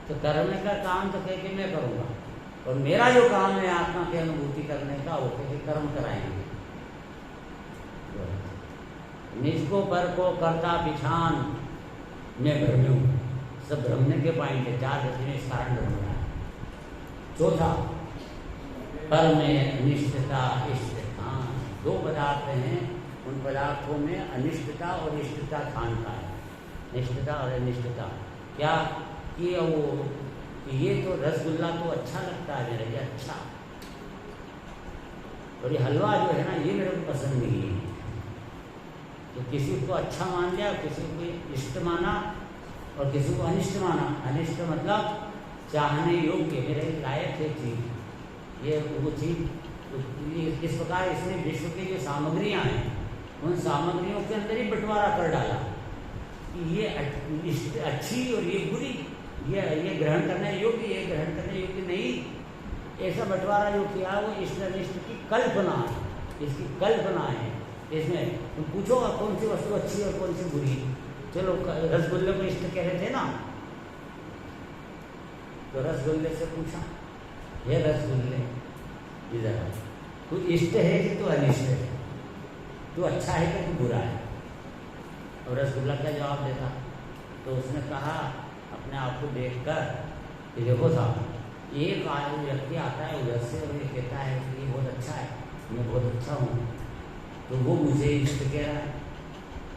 तो करने का काम तो कह के मैं करूँगा, और मेरा जो काम है आत्मा की अनुभूति करने का, वो कह के कर्म कराएंगे। निज को पर को करता पिछान मैं भ्रम हूँ। सब भ्रमने के पॉइंट है, 4 गति में इस कारण भ्रम रहा है। चौथा, पर में अनिष्टता इष्ट। हाँ, 2 पदार्थ हैं, उन पदार्थों में अनिष्टता और इष्टता खानता है। निष्ठता और अनिष्टता क्या कि ये तो रसगुल्ला तो अच्छा लगता है मेरे लिए, अच्छा, और ये हलवा जो है ना ये मेरे को पसंद नहीं है। तो किसी को अच्छा मान लिया, किसी को इष्ट माना और किसी को अनिष्ट माना। अनिष्ट मतलब चाहने योग्य, मेरे लायक है चीज, ये वो चीज। इस प्रकार इसमें विश्व की जो सामग्रियां हैं, उन सामग्रियों के अंदर ही बंटवारा कर डाला कि ये अच्छी और ये बुरी, ये ग्रहण करने योग्य, ये ग्रहण करने योग्य नहीं। ऐसा बंटवारा जो किया वो इष्ट अनिष्ट की कल्पना है, इसकी कल्पना है। इसमें तुम पूछोगा कौन सी वस्तु अच्छी और कौन सी बुरी। चलो रसगुल्ले को इष्ट कह रहे थे ना, तो रसगुल्ले से पूछा, ये रसगुल्ले इधर तू इष्ट है कि तू अनिष्ट है, तू अच्छा है कि तू बुरा है? और रसगुल्ला क्या जवाब देता? तो उसने कहा अपने आप को देखकर कि देखो साहब, एक व्यक्ति आता है उधर से और ये कहता है कि ये बहुत अच्छा है, मैं बहुत अच्छा हूँ, तो वो मुझे इष्ट कह रहा है।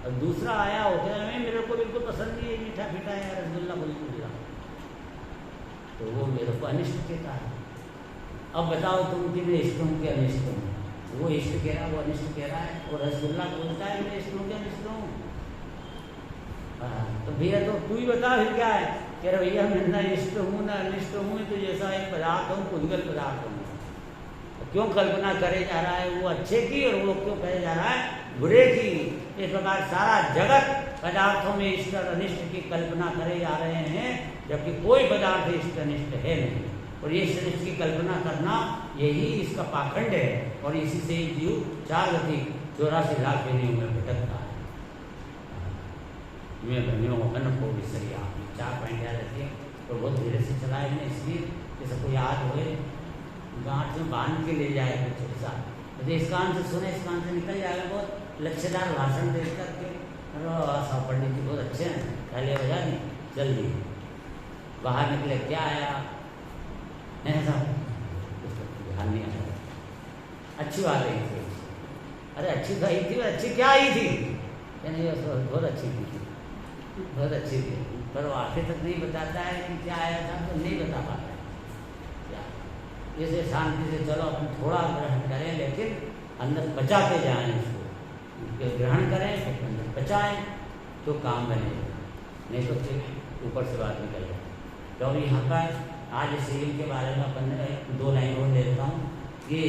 और दूसरा आया होता है, मेरे को बिल्कुल पसंद नहीं है, मीठा फीठा है रसगुल्ला बिल्कुल बुरा, तो वो मेरे को अनिष्ट कहता है। अब बताओ तुम कि मैं इष्ट हूँ कि अनिष्ट हूँ? वो इष्ट कह रहा है, वो अनिष्ट कह रहा है, और रसगुल्ला बोलता है मैं इष्ट हूँ कि अनिष्ट हूँ? तो भैया तो तू ही बता फिर क्या है? कह रहा भैया मैं ना इष्ट हूँ ना अनिष्ट हूँ, तो जैसा एक पदार्थ हूँ, पुद्गल पदार्थ हूँ। तो क्यों कल्पना करे जा रहा है वो अच्छे की, और वो क्यों करे जा रहा है बुरे की? इस प्रकार सारा जगत पदार्थों में इष्ट और अनिष्ट की कल्पना करे जा रहे हैं, जबकि कोई पदार्थ इष्ट अनिष्ट है नहीं। और ये इष्ट अनिष्ट की कल्पना करना यही इसका पाखंड है, और इसी से जीव 4 गति 84 लाख योनियों में भटकता है। मैं बनियों मन को विसरिया, 4 पॉइंट याद रखिए, तो बहुत धीरे से चलाए हैं, इसलिए कि सबको याद हुए, गांठ में बांध के ले जाए कुछ ऐसा। तो इस कान से सुने, इस कान से निकल जाएगा। बहुत लक्ष्यदार भाषण देख करके साहब पंडित जी बहुत अच्छे हैं, पहले बजा दी, चल दी, बाहर निकले, क्या आया ऐसा ध्यान नहीं आया। अच्छी बात आई थी, अरे अच्छी तो आई थी, अच्छी क्या आई थी? यानी बहुत अच्छी थी, बहुत अच्छी थी, पर वो आखिर तक नहीं बताता है कि क्या आया था, तो नहीं बता पाता है क्या। जैसे शांति से चलो अपन थोड़ा ग्रहण करें, लेकिन अंदर बचाते जाएं, उसको ग्रहण करें फिर अंदर बचाएं, तो काम बनेगा, नहीं तो फिर ऊपर से बात निकल जाए। तो अभी यहाँ पर आज सीरियल के बारे में अपन 2 लाइन और ले लेता हूँ कि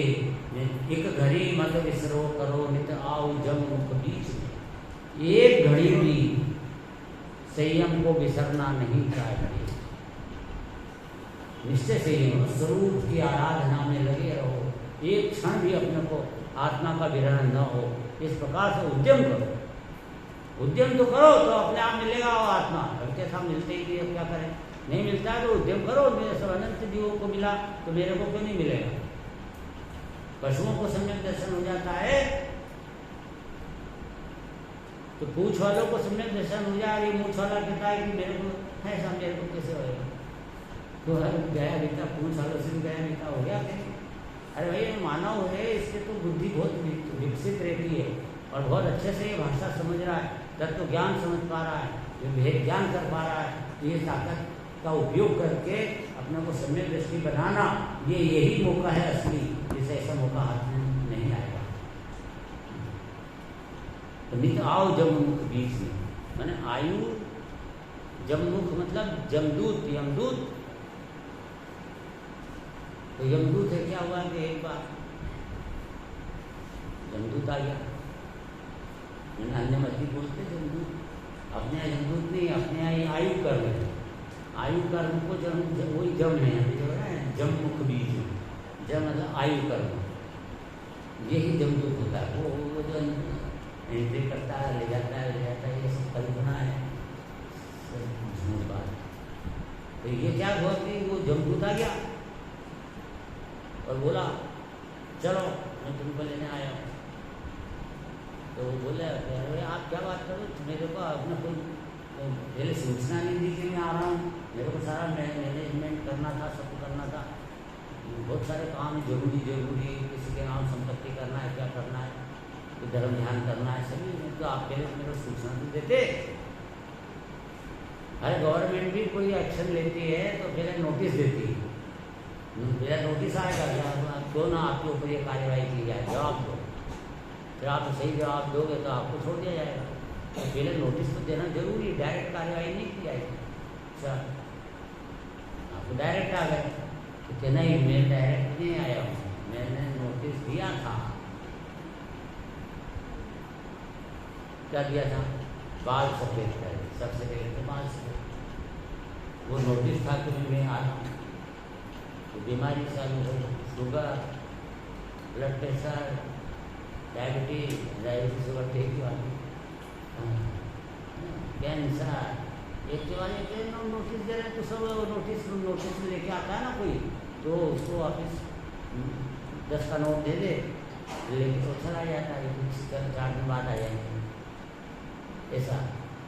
एक घड़ी मत विसरो करो नित आओ जब मुख बीच में, एक घड़ी भी संयम को बिसरना नहीं चाहिए। निश्चय संयम, स्वरूप की आराधना में लगे रहो, एक क्षण भी अपने को आत्मा का विहरण न हो, इस प्रकार से उद्यम करो। उद्यम तो करो तो अपने आप मिलेगा वो आत्मा। अब कैसा मिलते ही अब क्या करें, नहीं मिलता है तो उद्यम करो। मेरे सब अनंत जीवों को मिला तो मेरे को क्यों नहीं मिलेगा? पशुओं को सम्यक दर्शन हो जाता है तो पूछ वालों को सम्यक दर्शन हो जाए। ये मूछ वाला कहता है कि मेरे को ऐसा, मेरे को कैसे होएगा? तो गया बीता, पूछ वालों से भी गया बीता हो गया कहीं। अरे भाई मानव है, इसके तो बुद्धि बहुत विकसित रहती है और बहुत अच्छे से ये भाषा समझ रहा है, तत्व ज्ञान समझ पा रहा है, भेद ज्ञान कर पा रहा है। तो ये ताकत का उपयोग करके अपने को सम्यक दृष्टि बनाना, ये यही मौका है असली। जिसे ऐसा मौका हाथ में नहीं आएगा। तो नित आओ जममुख बीच में, मैंने आयु जममुख मतलब जमदूत, यमदूत। तो यमदूत है क्या हुआ कि एक बार जमदूत आ गया। मैंने अन्य मत बोलते जमदूत, अपने यहाँ जमदूत नहीं, अपने यहाँ आयु कर्म है। आयु कर्म को वही जम है, जो है जममुख बीज, जम मतलब आयु कर्म, यही जमदूत होता है। वो जो एंट्री करता है, ले जाता है, ये सब कल्पना है, झूठ बात। तो ये क्या हुआ कि वो जमदूत आ गया और बोला चलो मैं तुमको लेने आया हूँ। तो वो बोले अरे आप क्या बात करो, मेरे को अपना कोई पहले सूचना नहीं दी कि मैं आ रहा हूँ। मेरे को सारा मैनेजमेंट करना था, सब करना था, बहुत सारे काम जरूरी, किसी के नाम संपत्ति करना है, क्या करना है, तो धर्म ध्यान करना है, सभी। तो आप पहले मेरे को सूचना तो देते। अरे गवर्नमेंट भी कोई एक्शन लेती है तो पहले नोटिस देती है, मेरा नोटिस आएगा क्यों ना आपके ऊपर ये कार्यवाही की जाए, जवाब दो। फिर आप सही जवाब दोगे तो आपको छोड़ दिया जाएगा। तो पहले नोटिस तो देना जरूरी है, डायरेक्ट कार्यवाही नहीं की जाएगी। अच्छा आपको डायरेक्ट आ गए तो नहीं, मैं डायरेक्ट नहीं आया हूँ, मैंने नोटिस दिया था। क्या दिया था? बाल सफेद कर, सबसे पहले तो बाल सफेद। वो नोटिस था कि मैं आ रहा हूँ, तो बीमारी चालू हो, sugar, blood pressure, diabetes sugar ठीक वाली, कैंसर, एक के वाले के नोटिस दे रहे हैं। तो सब नोटिस लेके आता है ना कोई, तो उसको वापस 10 का नोट दे दे, लेके तो चला जाता है, 4 दिन बाद आ जाएंगे। ऐसा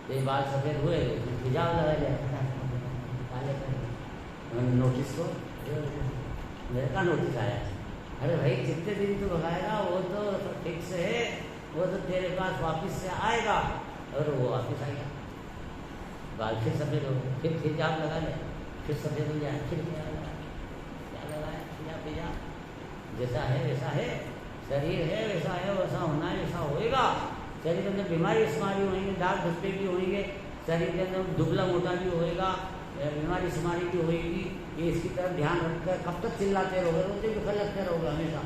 ये बाल सफ़ेद हुए तो हिजाब लगा जाता है, काले करेंगे नोटिस को, मेरे का नोटिस आया। अरे भाई कितने दिन तो भगाएगा, वो तो फिक्स है, वो तो तेरे पास वापस से आएगा। और वो वापस आ गया, बाल फिर सफ़ेद हो गए, फिर हिजाब लगा ले, फिर सफ़ेद हो जाए, फिर क्या लगाए, फिजा जैसा है वैसा है, शरीर है वैसा है, वैसा होना है, वैसा होएगा। शरीर के अंदर बीमारी शुमारी होंगे, दाग धब्बे भी होंगे, शरीर के अंदर दुबला मोटा भी होएगा, बीमारी शुमारी भी होएगी। ये इसकी तरफ ध्यान रखकर कब तक चिल्लाते रहोगे, रोते बिखर लगते रहोगे हमेशा।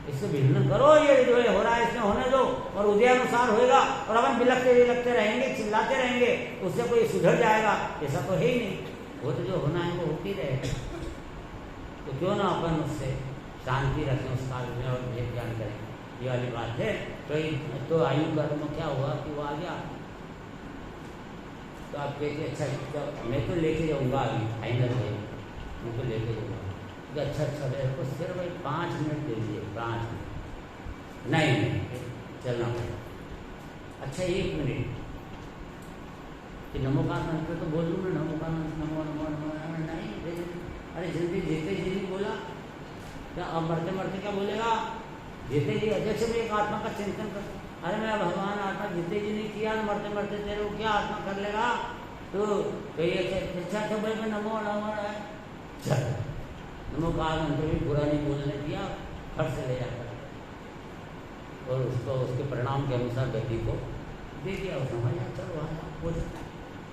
इससे भिन्न करो, ये जो हो रहा है इसमें होने दो, और उदय अनुसार होएगा। और अपन बिलखते रहेंगे, चिल्लाते रहेंगे, उससे कोई सुधर जाएगा? ऐसा तो है ही नहीं। वो तो जो होना है वो होती रहेगा। तो क्यों ना अपन उससे शांति रखें उस काल में और भेद ज्ञान करें, ये वाली बात है। तो आयु कर्म क्या हुआ कि वो आ गया। तो आप कहते अच्छा मैं तो लेके जाऊँगा, अभी फाइनल है, मैं तो लेके जाऊँगा। तो अच्छा मेरे को सिर्फ भाई 5 मिनट दे दीजिए, 5 मिनट नहीं चलना पड़ेगा। अच्छा 1 मिनट कि नमो का मंत्र तो बोल लूँ ना, नमो का मंत्र, नमो नमो नमो, नहीं अरे जल्दी जीते जी नहीं बोला क्या? अब मरते मरते क्या बोलेगा? जीते जी अध्यक्ष में एक आत्मा का चिंतन कर, अरे मैं भगवान आत्मा जीते जी नहीं किया, मरते मरते तेरे को क्या आत्मा कर लेगा? तो कहिए अच्छा अच्छा भाई मैं नमो नमो चल, नमो का मंत्र भी बुरा नहीं बोलने दिया, फट से ले जाकर और उसको उसके परिणाम के अनुसार गति को दे दिया। वो समझ चलो वहाँ कुछ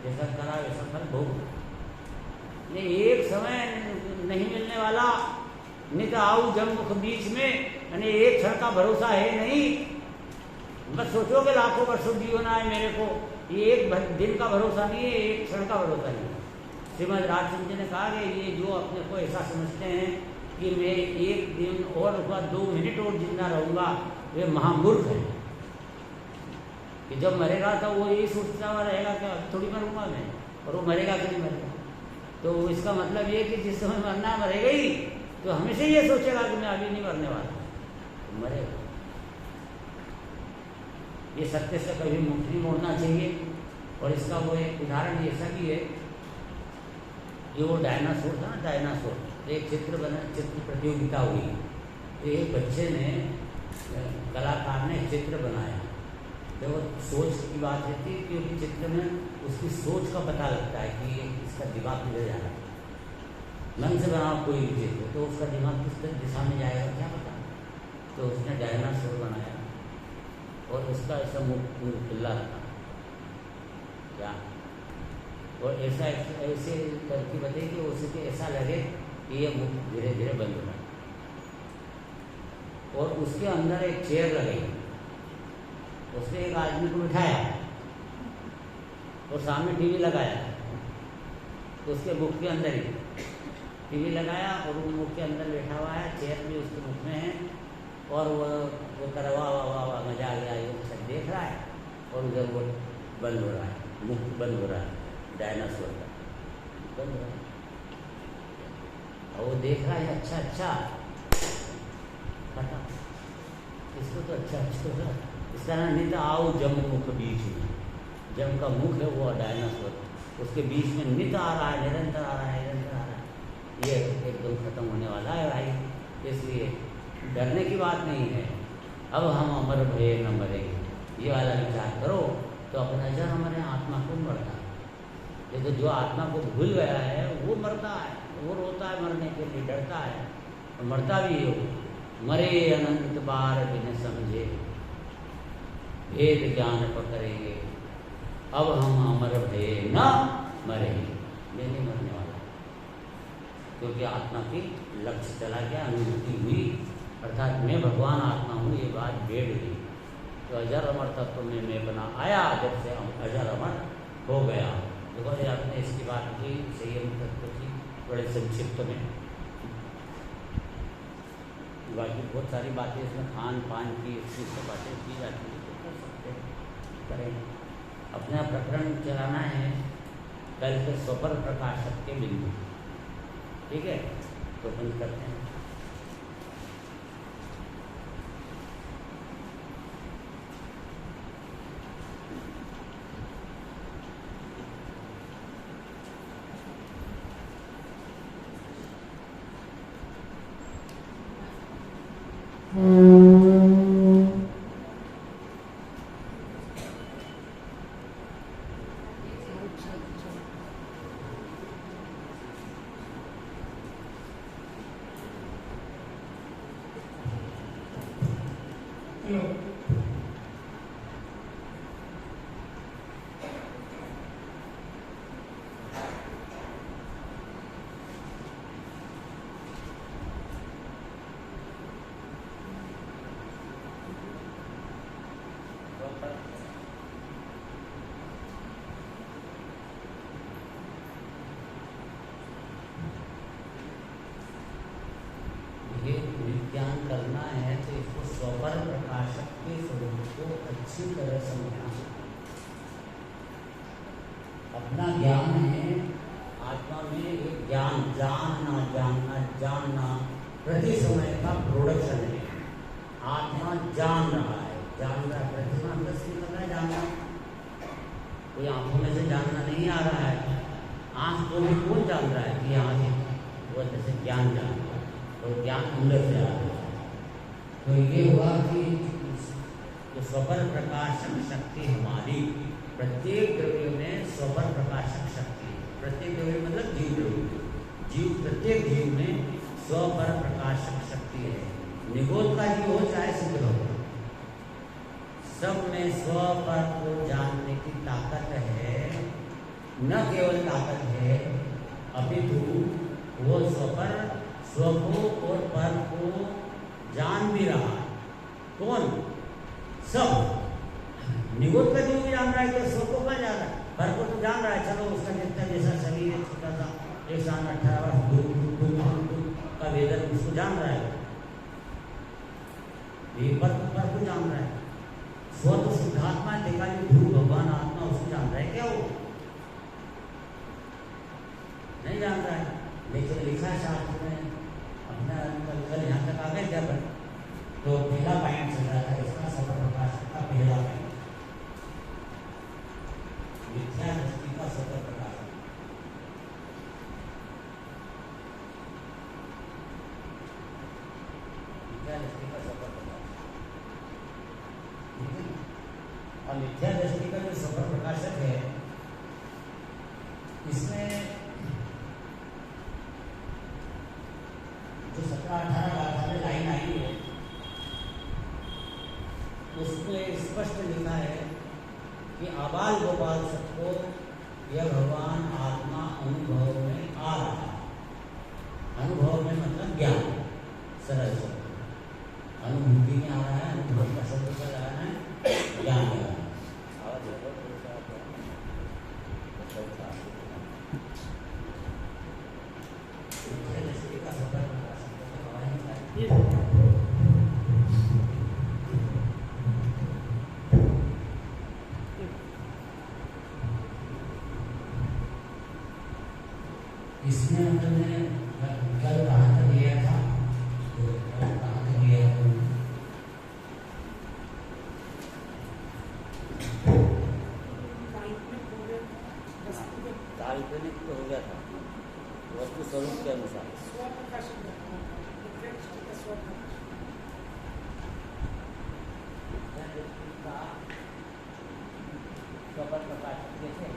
जैसा करा वैसा फल भोग। ये एक समय नहीं मिलने वाला, नित आऊ जममुख बीच में, यानी एक क्षण का भरोसा है नहीं। बस सोचो कि लाखों वर्षों जीवन आए मेरे को, ये एक दिन का भरोसा नहीं है, एक क्षण का भरोसा नहीं है। श्रीमद राजचंद्र जी ने कहा कि ये जो अपने को ऐसा समझते हैं कि मैं एक दिन और उसके 2 मिनट और जिंदा रहूँगा, वे महामूर्ख है। कि जब मरेगा तो वो यही सोचता हुआ रहेगा कि अब थोड़ी मरूंगा मैं, और वो मरेगा कि नहीं मरेगा। तो इसका मतलब ये कि जिस समय मरना मरेगा ही, तो हमेशा ये सोचेगा कि मैं अभी नहीं मरने वाला, तो मरेगा। ये सत्य से कभी मुख नहीं मोड़ना चाहिए। और इसका वो एक उदाहरण ऐसा भी है, ये वो डायनासोर था ना, डायनासोर, एक चित्र प्रतियोगिता हुई। तो एक बच्चे ने, कलाकार ने चित्र बनाया। तो वो सोच की बात रहती है, क्योंकि चित्र में उसकी सोच का पता लगता है कि इसका दिमाग किधर जा रहा है। मन से बनाओ कोई भी चित्र, तो उसका दिमाग किस दिशा में जाएगा क्या पता। तो उसने डायनासोर बनाया और उसका ऐसा मुख खुला था क्या, और ऐसा ऐसे करके बताइए कि उसके ऐसा लगे कि ये मुख धीरे धीरे बंद हो रहा है। और उसके अंदर एक चेयर लगाई, उसने एक आदमी को बिठाया और सामने टीवी लगाया, तो उसके मुख के अंदर ही टीवी लगाया और वो मुख के अंदर बैठा हुआ है, चेयर भी उसके मुख में है, और वो कर वाह वाह वाह वाह मजा आ गया, ये सब देख रहा है। और उधर वो बंद हो रहा है, मुख बंद हो रहा है, डायनासोर का बंद हो रहा है। और वो देख रहा है, अच्छा अच्छा पता इसको तो अच्छा अच्छा इसका नाम नहीं था। आओ जम मुख बीच में, जम का मुख है वो डायनासोर, उसके बीच में नित आ रहा है, निरंतर आ रहा है, निरंतर आ रहा है। ये एकदम खत्म होने वाला है भाई, इसलिए डरने की बात नहीं है। अब हम अमर भय न मरेंगे, ये वाला विचार करो तो अपना जन हमारे आत्मा को मरता है। ये तो जो आत्मा को भूल गया है वो मरता है, वो रोता है मरने के लिए, डरता है और मरता भी हो। मरे अनंत बार बिन समझे, भेद ज्ञान पकड़ेंगे, अब हम अमर भय न मरेंगे। ये नहीं मरने वाला, क्योंकि आत्मा की लक्ष्य चला गया, अनुभूति हुई, अर्थात मैं भगवान आत्मा हूँ, ये बात बैठ गई। तो अजर अमर तत्व में मैं बना आया, जब से अजर अमर हो गया। देखो आपने इसकी बात की, संयम तत्व की बड़े संक्षिप्त में, बाकी बहुत सारी बातें इसमें खान पान की, इसकी सब बातें की जाती है, तो कर सकते हैं, करें। अपना प्रकरण चलाना है कल के स्वपर प्रकाशक के बिंदु, ठीक है, तो बंद करते हैं। विज्ञान करना है तो इसको स्वपर प्रकाशक के स्वरूप को अच्छी तरह समझना। अपना ज्ञान है, आत्मा में एक ज्ञान, जानना जानना जानना प्रति समय का प्रोडक्शन है। आत्मा जान रहा है, जान रहा है, प्रति समय अंदर से निकल रहा है जानना, कोई आंखों में से जानना नहीं आ रहा है। आंख तो भी कौन जान रहा है कि यहाँ से वो अंदर से ज्ञान जान रहा है, तो ज्ञान अंदर से आ रहा है। तो ये हुआ कि तो स्वपर प्रकाशक शक्ति हमारी, प्रत्येक द्रव्य में स्वपर प्रकाशक शक्ति, प्रत्येक द्रव्य मतलब जीव द्रव्य, जीव प्रत्येक जीव में स्वपर प्रकाशक शक्ति है। निगोद का जीव हो चाहे सिद्ध हो, सब में स्वपर को जानने की ताकत है। न केवल ताकत है अपितु वो स्वपर स्व को और पर को जान भी रहा है। कौन? सब। निगोद का जीव भी जान रहा है कि स्व को क्या एक साल में 18 वर्ष धूप का वेदर उसको जान रहा है, एक पर को जान रहा है। स्व तो शुद्धात्मा है, देखा नहीं ध्रुव भगवान आत्मा उसको जान रहा है क्या? वो नहीं जान रहा है, लेकिन लिखा है शास्त्र में। अपना कल यहाँ तक आ गए जब तो पहला पॉइंट चल रहा था इसका, सफल प्रकाश का पहला पॉइंट, मिथ्या दृष्टि का सफल प्रकाश। मिथ्या दृष्टि का सफल प्रकाश, और मिथ्या दृष्टि का जो सफल प्रकाशक है, इसमें जो 17-18 गाथा में लाइन आई है उसमें स्पष्ट लिखा है कि आबाल गोपाल सबको यह भगवान आत्मा अनुभव में आ रहा है। अनुभव में मतलब ज्ञान, सरल शब्द अनुभूति में आ रहा है, अनुभव का शब्द क्या लगाना है, ज्ञान लगाना है। इसमें हमने कल कहाँ तक लिया था, कहाँ तक लिया था? काल्पनिक तो हो गया था वस्तु स्वरूप के अनुसार। स्वपर प्रकाश कैसे है?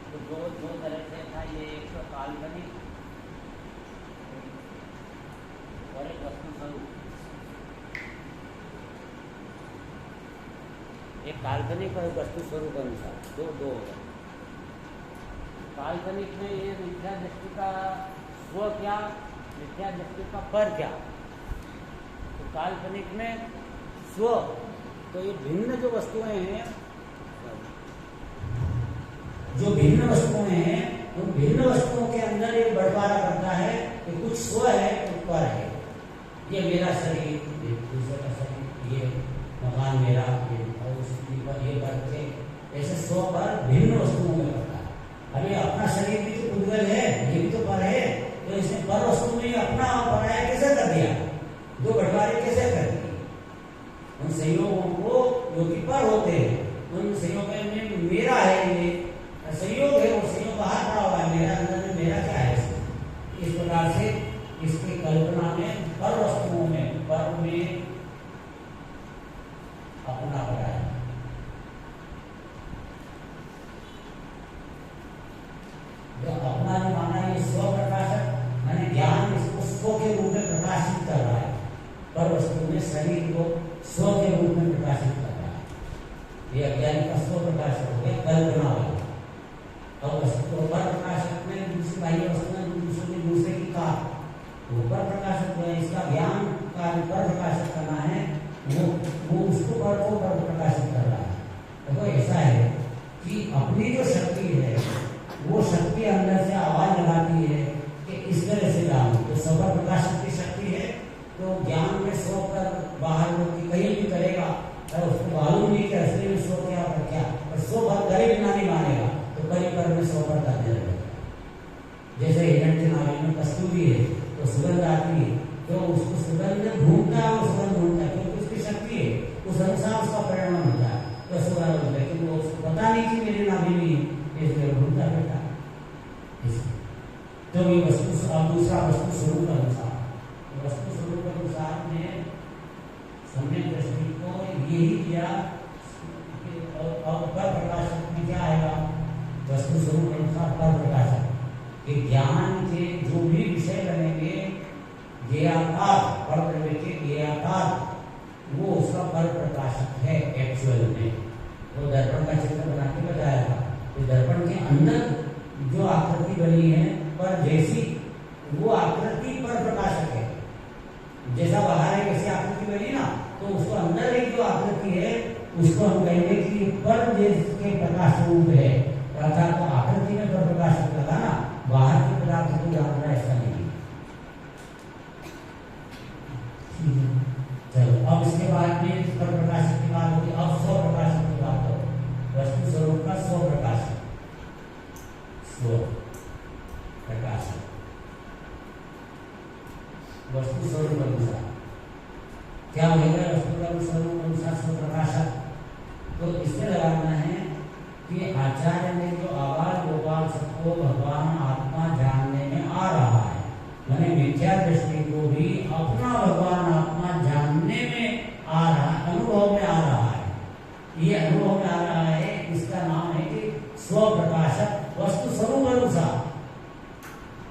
तो दो तरह से था ये, एक तो काल्पनिक और एक वस्तु स्वरूप। एक काल्पनिक और वस्तु स्वरूप अनुसार दो होगा। काल्पनिक में ये मिथ्या दृष्टि का स्व क्या, मिथ्या दृष्टि का पर क्या। तो काल्पनिक में स्व, तो ये भिन्न जो वस्तुएं हैं, जो भिन्न वस्तुएं हैं, उन भिन्न वस्तुओं के अंदर ये बंटवारा करता है कि कुछ स्व है, कुछ पर है। ये मेरा शरीर, दूसरे का शरीर, ये मकान मेरा, ये करके ऐसे स्व पर भिन्न वस्तुओं में करता है। अभी अपना शरीर भी तो उद्गल है, ये भी तो पर है, तो इसने पर वस्तु में अपना पराया कैसे कर दिया, दो बंटवारे कैसे कर दिए? उन संयोगों को जो कि पर होते हैं, उन संयोगों में मेरा है, ये संयोग है, वो संयोग बाहर पड़ा हुआ है, मेरा अंदर में मेरा क्या है? इस प्रकार से इसकी कल्पना में पर वस्तुओं में पर में अपना पड़ा है। जो अपना जो माना ये स्व प्रकाशक, मैंने ज्ञान इसको स्व के रूप में प्रकाशित कर रहा है, पर वस्तु में शरीर को स्व के रूप में प्रकाशित कर रहा है। ये अज्ञानी का स्व प्रकाशक हो गया, कल्पना वाला। और वस्तु पर प्रकाशक में दूसरी बाह्य वस्तु में दूसरे की का ऊपर प्रकाशक है, इसका ज्ञान का ऊपर प्रकाशित करना है, वो उसको पर को पर प्रकाशित कर रहा है। देखो ऐसा है कि अपनी जो शक्ति है वो शक्ति अंदर से आवाज लगाती है कि इस तरह से जानो। तो सबर प्रकाशक की शक्ति है, तो ज्ञान में स्व कर बाहर कहीं भी करेगा, और उसको मालूम नहीं कि असली में स्व क्या और क्या, और स्व भर करे बिना नहीं मानेगा, तो परिकर में स्व पर करने लगेगा। जैसे हिरण के नाभि में कस्तूरी है, तो सुगंध आती है, तो उसको सुगंध ढूंढता है, वो सुगंध ढूंढता है क्योंकि उसकी शक्ति है, उस अनुसार उसका परिणाम होता है, तो सुगंध होता है। लेकिन वो उसको पता नहीं कि मेरे नाभि में इसलिए ढूंढता रहता है। तो ये वस्तु अब दूसरा वस्तु स्वरूप अनुसार, वस्तु स्वरूप अनुसार में सम्यक दृष्टि को यही किया। और पर प्रकाशक में क्या आएगा? वस्तु स्वरूप अनुसार पर प्रकाशक कि ज्ञान के जो भी विषय बनेंगे, ज्ञातार पर के ज्ञातार, वो उसका पर प्रकाशक है एक्चुअल में। तो दर्पण का चित्र बना के बताया था, तो दर्पण के अंदर जो आकृति बनी है पर जैसी, वो आकृति पर प्रकाशक है। जैसा बाहर है वैसी आकृति बनी ना, तो उसको अंदर एक जो आकृति है उसको हम कहेंगे कि प्रकाश रूप है, अर्थात तो आकृति में पर प्रकाश लगा ना, बाहर के पदार्थ को याद रहा, ऐसा नहीं। चलो अब इसके बाद में पर प्रकाश की बात होगी, अब स्व प्रकाश की बात हो, वस्तु स्वरूप का स्व प्रकाश, स्व प्रकाश वस्तु स्वरूप अनुसार क्या होगा, वस्तु का स्वरूप अनुसार स्व प्रकाशक। तो इसमें लगाना है कि आचार्य ने जो आवाज गोपाल सबको भगवान आत्मा जानने में आ रहा है, मैंने मिथ्या दृष्टि को भी अपना भगवान आत्मा जानने में आ रहा है, अनुभव में आ रहा है। ये अनुभव में आ रहा है, इसका नाम है कि स्व प्रकाशक वस्तु स्वरूप अनुसार।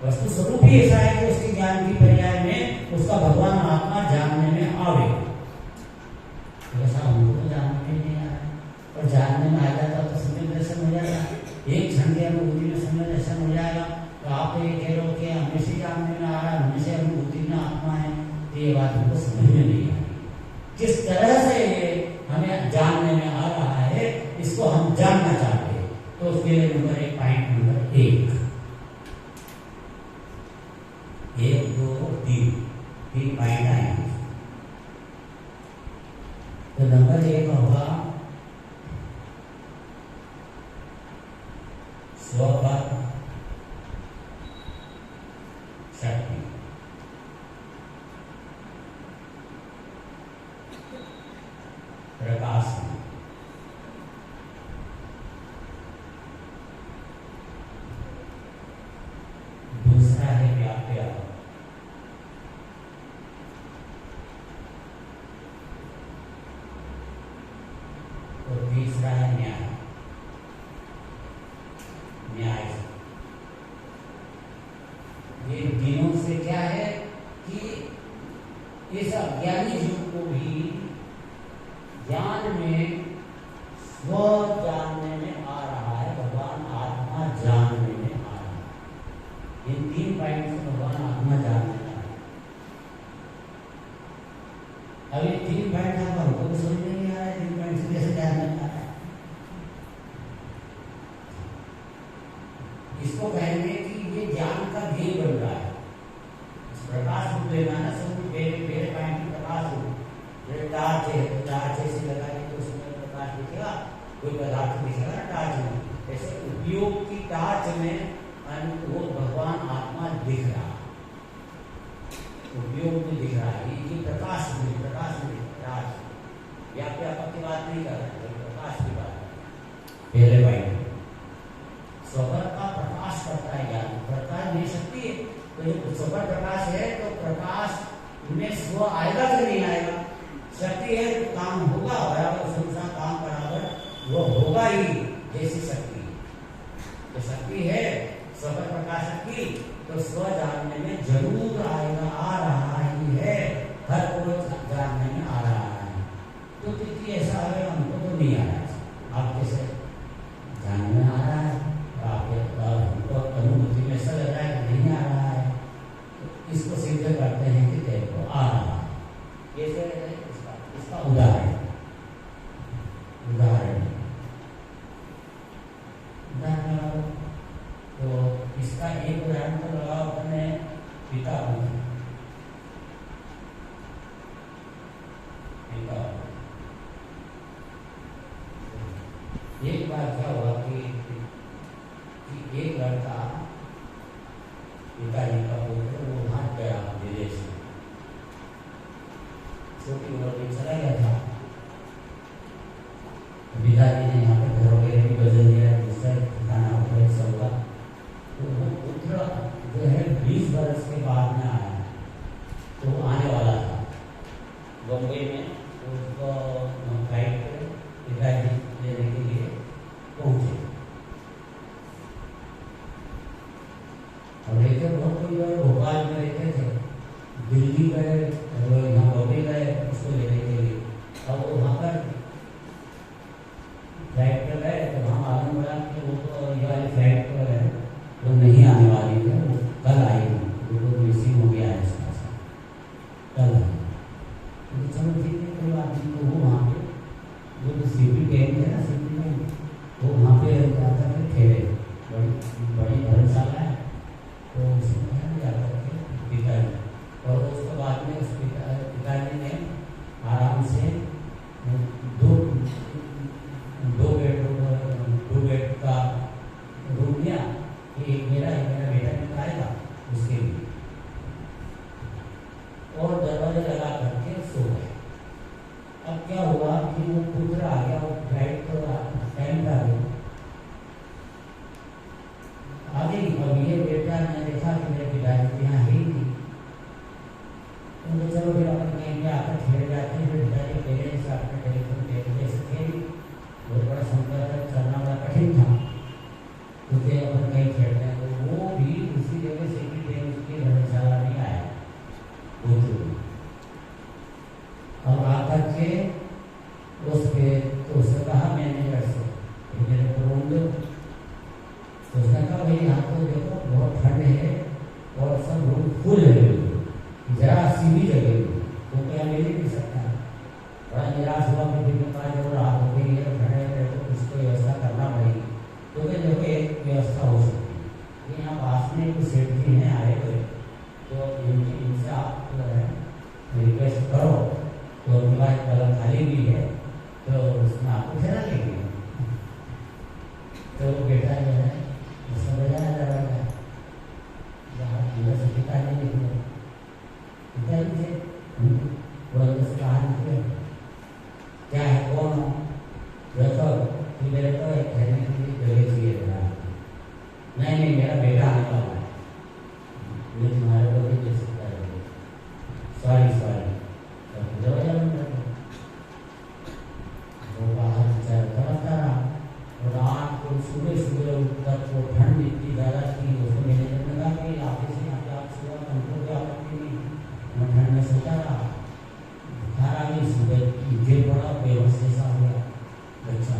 वस्तु स्वरूप ही ऐसा है कि उसके ज्ञान की पर्याय में उसका भगवान आत्मा जानने में आवे। ऐसा हमको तो जानने में नहीं आ रहा है, और जानने में आ जाता तो समय दर्शन हो जाएगा, एक क्षण की अनुभूति में समय दर्शन हो जाएगा। तो आप ये कह रहे हो कि हमेशा जानने में आ रहा है, हमेशा अनुभूति में आत्मा है, तो ये बात हमको समझ में नहीं आ रही। किस तरह से ये हमें जानने में आ रहा है, इसको हम जानना चाहते हैं। तो उसके लिए नंबर 1 पॉइंट नंबर 1 2 3 पॉइंट आएंगे। तो नंबर 1 होगा स्व पर शक्ति, प्रकाश में। दूसरा है व्याप्य, और तीसरा है न्याय, न्याय। ये तीनों से क्या है कि इस अज्ञानी जीव को भी ज्ञान में स्व जानने में आ रहा है, भगवान आत्मा जानने में आ रहा है। इन 3 पॉइंट से भगवान आत्मा जानने में आ रहा है। अब ये 3 पॉइंट हमको तो समझ में नहीं आ रहा है, 3 पॉइंट से कैसे जानने में आ रहा है। इसको कहेंगे कि ये ज्ञान का ध्येय बन रहा है। प्रकाश रूप लेना ना, सब मेरे पॉइंट की प्रकाश रूप, जैसे टार्च है तो टार्च ऐसे लगाएंगे तो उसमें प्रकाश दिखेगा, कोई पदार्थ दिखेगा ना टार्च में। ऐसे उपयोग की टार्च में वो भगवान आत्मा दिख रहा है, उपयोग में दिख रहा है। ये प्रकाश में टार्च व्यापक की बात नहीं कर रहे, प्रकाश की बात है। पहले पॉइंट स्वपर का प्रकाश करता है ज्ञान, प्रकाश नहीं शक्ति है। तो जो स्वपर प्रकाश है तो प्रकाश में स्व आएगा कि नहीं आएगा, शक्ति है तो काम होगा बराबर, संसार काम बराबर वो होगा ही जैसी शक्ति। तो शक्ति है स्वपर प्रकाशक की, तो स्व जानने में जरूर आएगा, आ रहा ही है, हर कोई जानने में आ रहा है। तो कितनी ऐसा है हमको तो नहीं आ रहा है, आप जैसे जानने में आ रहा है, हमको अनुभूति में ऐसा लग रहा है कि नहीं आ रहा है। तो इसको सिद्ध करते हैं कि देखो आ रहा है। कैसे इसका उदाहरण तो इसका एक उदाहरण तो लगाओ अपने पिता को। एक बार क्या हुआ कि एक लड़का पिताजी का पुत्र वो भाग गया विदेश में, छोटी उम्र में चला गया था। पिताजी ने यहाँ पे घर वगैरह भी बदल दिया, दूसरा ठिकाना वगैरह सब हुआ। तो वो पुत्र जो है 20 वर्ष के बाद में आया, तो आने वाला था बम्बई में, उसको फ्लाइट पे पिताजी लेने के लिए पहुंचे। और रहते बहुत कोई भोपाल में रहते थे, दिल्ली गए, यहाँ बम्बई गए उसको लेने के लिए। अब वो वहाँ पर फ्लाइट पर गए तो वहाँ मालूम पड़ा कि वो तो ये वाली फ्लाइट पर है, वो नहीं आने वाली है, वो कल आएगी, वो मिसिंग हो गया है इसका कल है। तो चलो ठीक है कोई बात नहीं। तो वो वहाँ पे जो सीपी कैंप है ना, सीपी कैंप, वो वहाँ पे बड़ी धर्मशाला है, तो उसमें जाकर के पिताजी, और उसके बाद में उस पिताजी ने आराम से दो बेड का रूम लिया कि एक मेरा बेटा निकालेगा उसके लिए, और दरवाजा लगा करके सो गए। अब क्या हुआ कि वो पुत्र आ गया, वो फ्लाइट तो टाइम का आ गई। अब ये बेटा ने देखा कि मेरे पिताजी यहाँ ही नहीं, तो चलो फिर अपन कहीं पे आकर ठहर जाते हैं। फिर पिताजी पहले से अपने टेलीफोन जैसे थे, बहुत बड़ा संपर्क करना बड़ा कठिन था, क्योंकि अपन कहीं ठहरते हैं। तो वो भी उसी जगह से उसकी धर्मशाला में आया। अब आकर के तो उसने कहा मैनेजर से मेरे को रूम दो। तो उसने कहा भाई यहाँ तो देखो बहुत ठंड है और सब रूम फुल है, जरा सी भी जगह तो क्या ले नहीं सकता। बड़ा निराश हुआ कि फिर कहा जब रात हो गई है, ठंड है, तो कुछ तो व्यवस्था करना पड़ेगी। तो क्या देखो एक व्यवस्था हो सकती है, यहाँ पास में कुछ सेठ जी हैं आए हुए, तो इनसे आप रिक्वेस्ट करो तो उनके पास पलंग खाली भी है, तो उसमें आपको ठहरा लेंगे। तो बेटा जो है उसने बजाया दरवाजा, जहाँ अंदर से पिताजी निकले, पिताजी थे वो अंदर से बाहर निकले, क्या है कौन हो? देखो कि मेरे को एक ठहरने के लिए जगह चाहिए बेटा। नहीं मेरा बेटा आने वाला है, मैं तुम्हारे को नहीं दे सकता है, सॉरी। दरवाजा बंद कर दो। वो बाहर तरफता रहा, और रात को सुबह तक वो ठंड इतनी ज़्यादा थी। उसको मैनेजर ने कहा कि ऑफिस में आके आप सुबह हमको क्या आपत्ति नहीं, मैं ठंड में सोता रहा, बुखार आ गई, सुबह नीचे पड़ा, बेहोश जैसा हो गया बच्चा।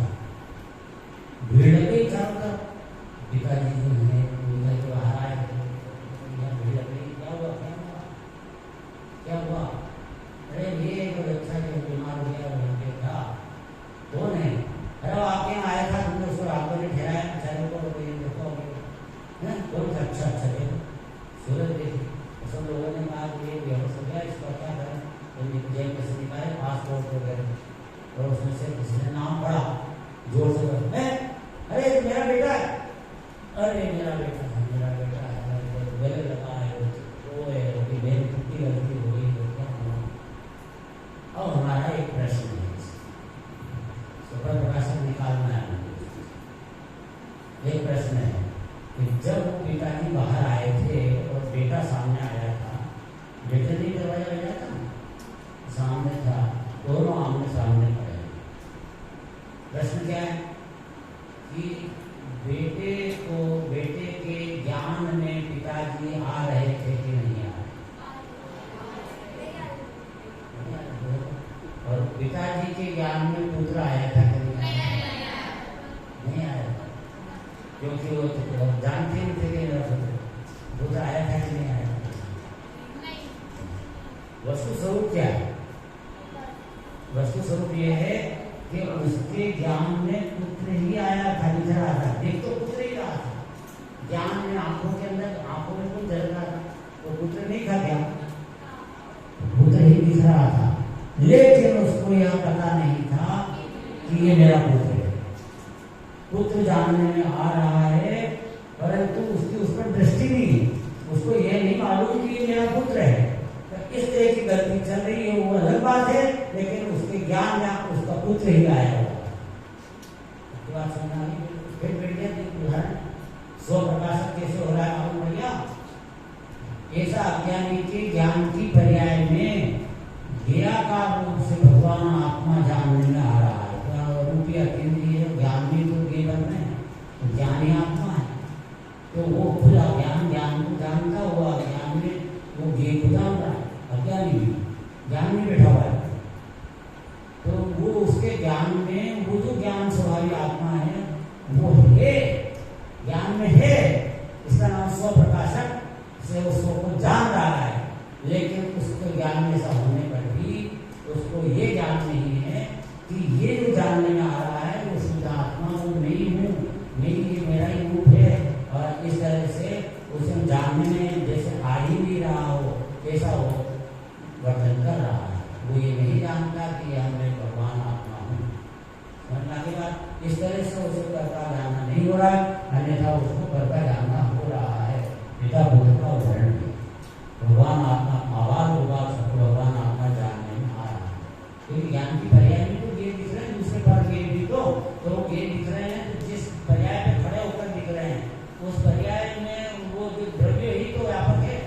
भीड़ लग गई चारों तरफ, पिताजी जो है निकल के बाहर आए, भीड़ लग गई। क्या हुआ? अरे ये एक बच्चा जो बीमार हो गया वो था, कौन है? अरे आपके यहाँ आया था, तुमने उसको रात में ठहराया, बेचारे को देखो कौन था? अच्छा देखो सूरज देखी। सब लोगों ने कहा कि ये बेहोश हो गया, इसका क्या करें? तो जेल में से निकाले, पासपोर्ट वगैरह, और उसमें से किसी ने नाम पढ़ा, जोर से अरे मेरा बेटा है, अरे मेरा बेटा है, गले लगा है, वो है मेरी छुट्टी गलती हो गई। और हमारा एक प्रश्न है, सुपर प्रकाशन निकालना है। एक प्रश्न है कि जब पिताजी बाहर आए थे और बेटा सामने आया था, बेटे ने दरवाजा बजाया था, सामने था, दोनों आमने सामने पड़े। प्रश्न क्या है कि बेटे के ज्ञान में पिताजी आ रहे थे कि नहीं आ रहे, और पिताजी के ज्ञान में पुत्र आया था कि नहीं आया था, क्योंकि वो जानते नहीं थे कि पुत्र आया था कि नहीं आया था। वस्तु स्वरूप क्या है? वस्तु स्वरूप ये है कि उसके ज्ञान में पुत्र ही आया था, दिख रहा था, देख तो पुत्र ही रहा था, ज्ञान में आंखों के अंदर आंखों में कुछ जल रहा था, तो पुत्र नहीं था, क्या पुत्र ही दिख रहा था। लेकिन उसको यह पता नहीं था कि ये मेरा पुत्र है। पुत्र जानने में आ रहा है, परंतु उसकी उस पर दृष्टि नहीं, उसको यह नहीं मालूम कि ये मेरा पुत्र है। तो इस तरह की गलती चल रही है, वो अलग बात है, लेकिन उसके ज्ञान में उसका पुत्र ही आया हुआ। बात समझ आई? फिर बढ़िया उदाहरण स्व प्रकाशक कैसे हो रहा है मालूम पड़ गया। ऐसा अज्ञानी के ज्ञान की पर्याय में निराकार रूप से भगवान आत्मा जानने में आ रहा है। रूपी अकेंद्रीय ज्ञान में तो केवल में ज्ञानी आत्मा है, तो वो खुला ज्ञान को जानता हुआ ज्ञान में वो ज्ञ को जान रहा है। अज्ञानी ज्ञान में बैठा हुआ है, तो वो उसके ज्ञान में वो जो ज्ञान स्वभावी आत्मा है वो है, ज्ञान में है, इसका नाम स्व प्रकाशक से उसको को जान रहा है। लेकिन उसके ज्ञान में ऐसा होने पर भी उसको ये ज्ञान नहीं है कि ये जो जानने में आ रहा है वो शुद्ध आत्मा वो नहीं हूँ, नहीं ये मेरा ही रूप है जानने में जैसे आ ही नहीं रहा हो, कैसा हो वर्तन कर रहा है। वो ये नहीं जानता कि यह मैं भगवान आत्मा हूँ। समझना की बात, इस तरह से उसे करता जानना नहीं हो रहा है, अन्यथा उसको करता जानना हो रहा है। पिता बुद्ध का उदाहरण है, भगवान आत्मा आवाज होगा, सबको भगवान आत्मा जानने में आ रहा है। क्योंकि ज्ञान की पर्याय में तो ये दिख रहे हैं, दूसरे पर ये भी तो ये दिख रहे हैं, तो जिस पर्याय पे खड़े होकर दिख रहे हैं उस पर्याय में वो जो द्रव्य ही तो व्यापक है,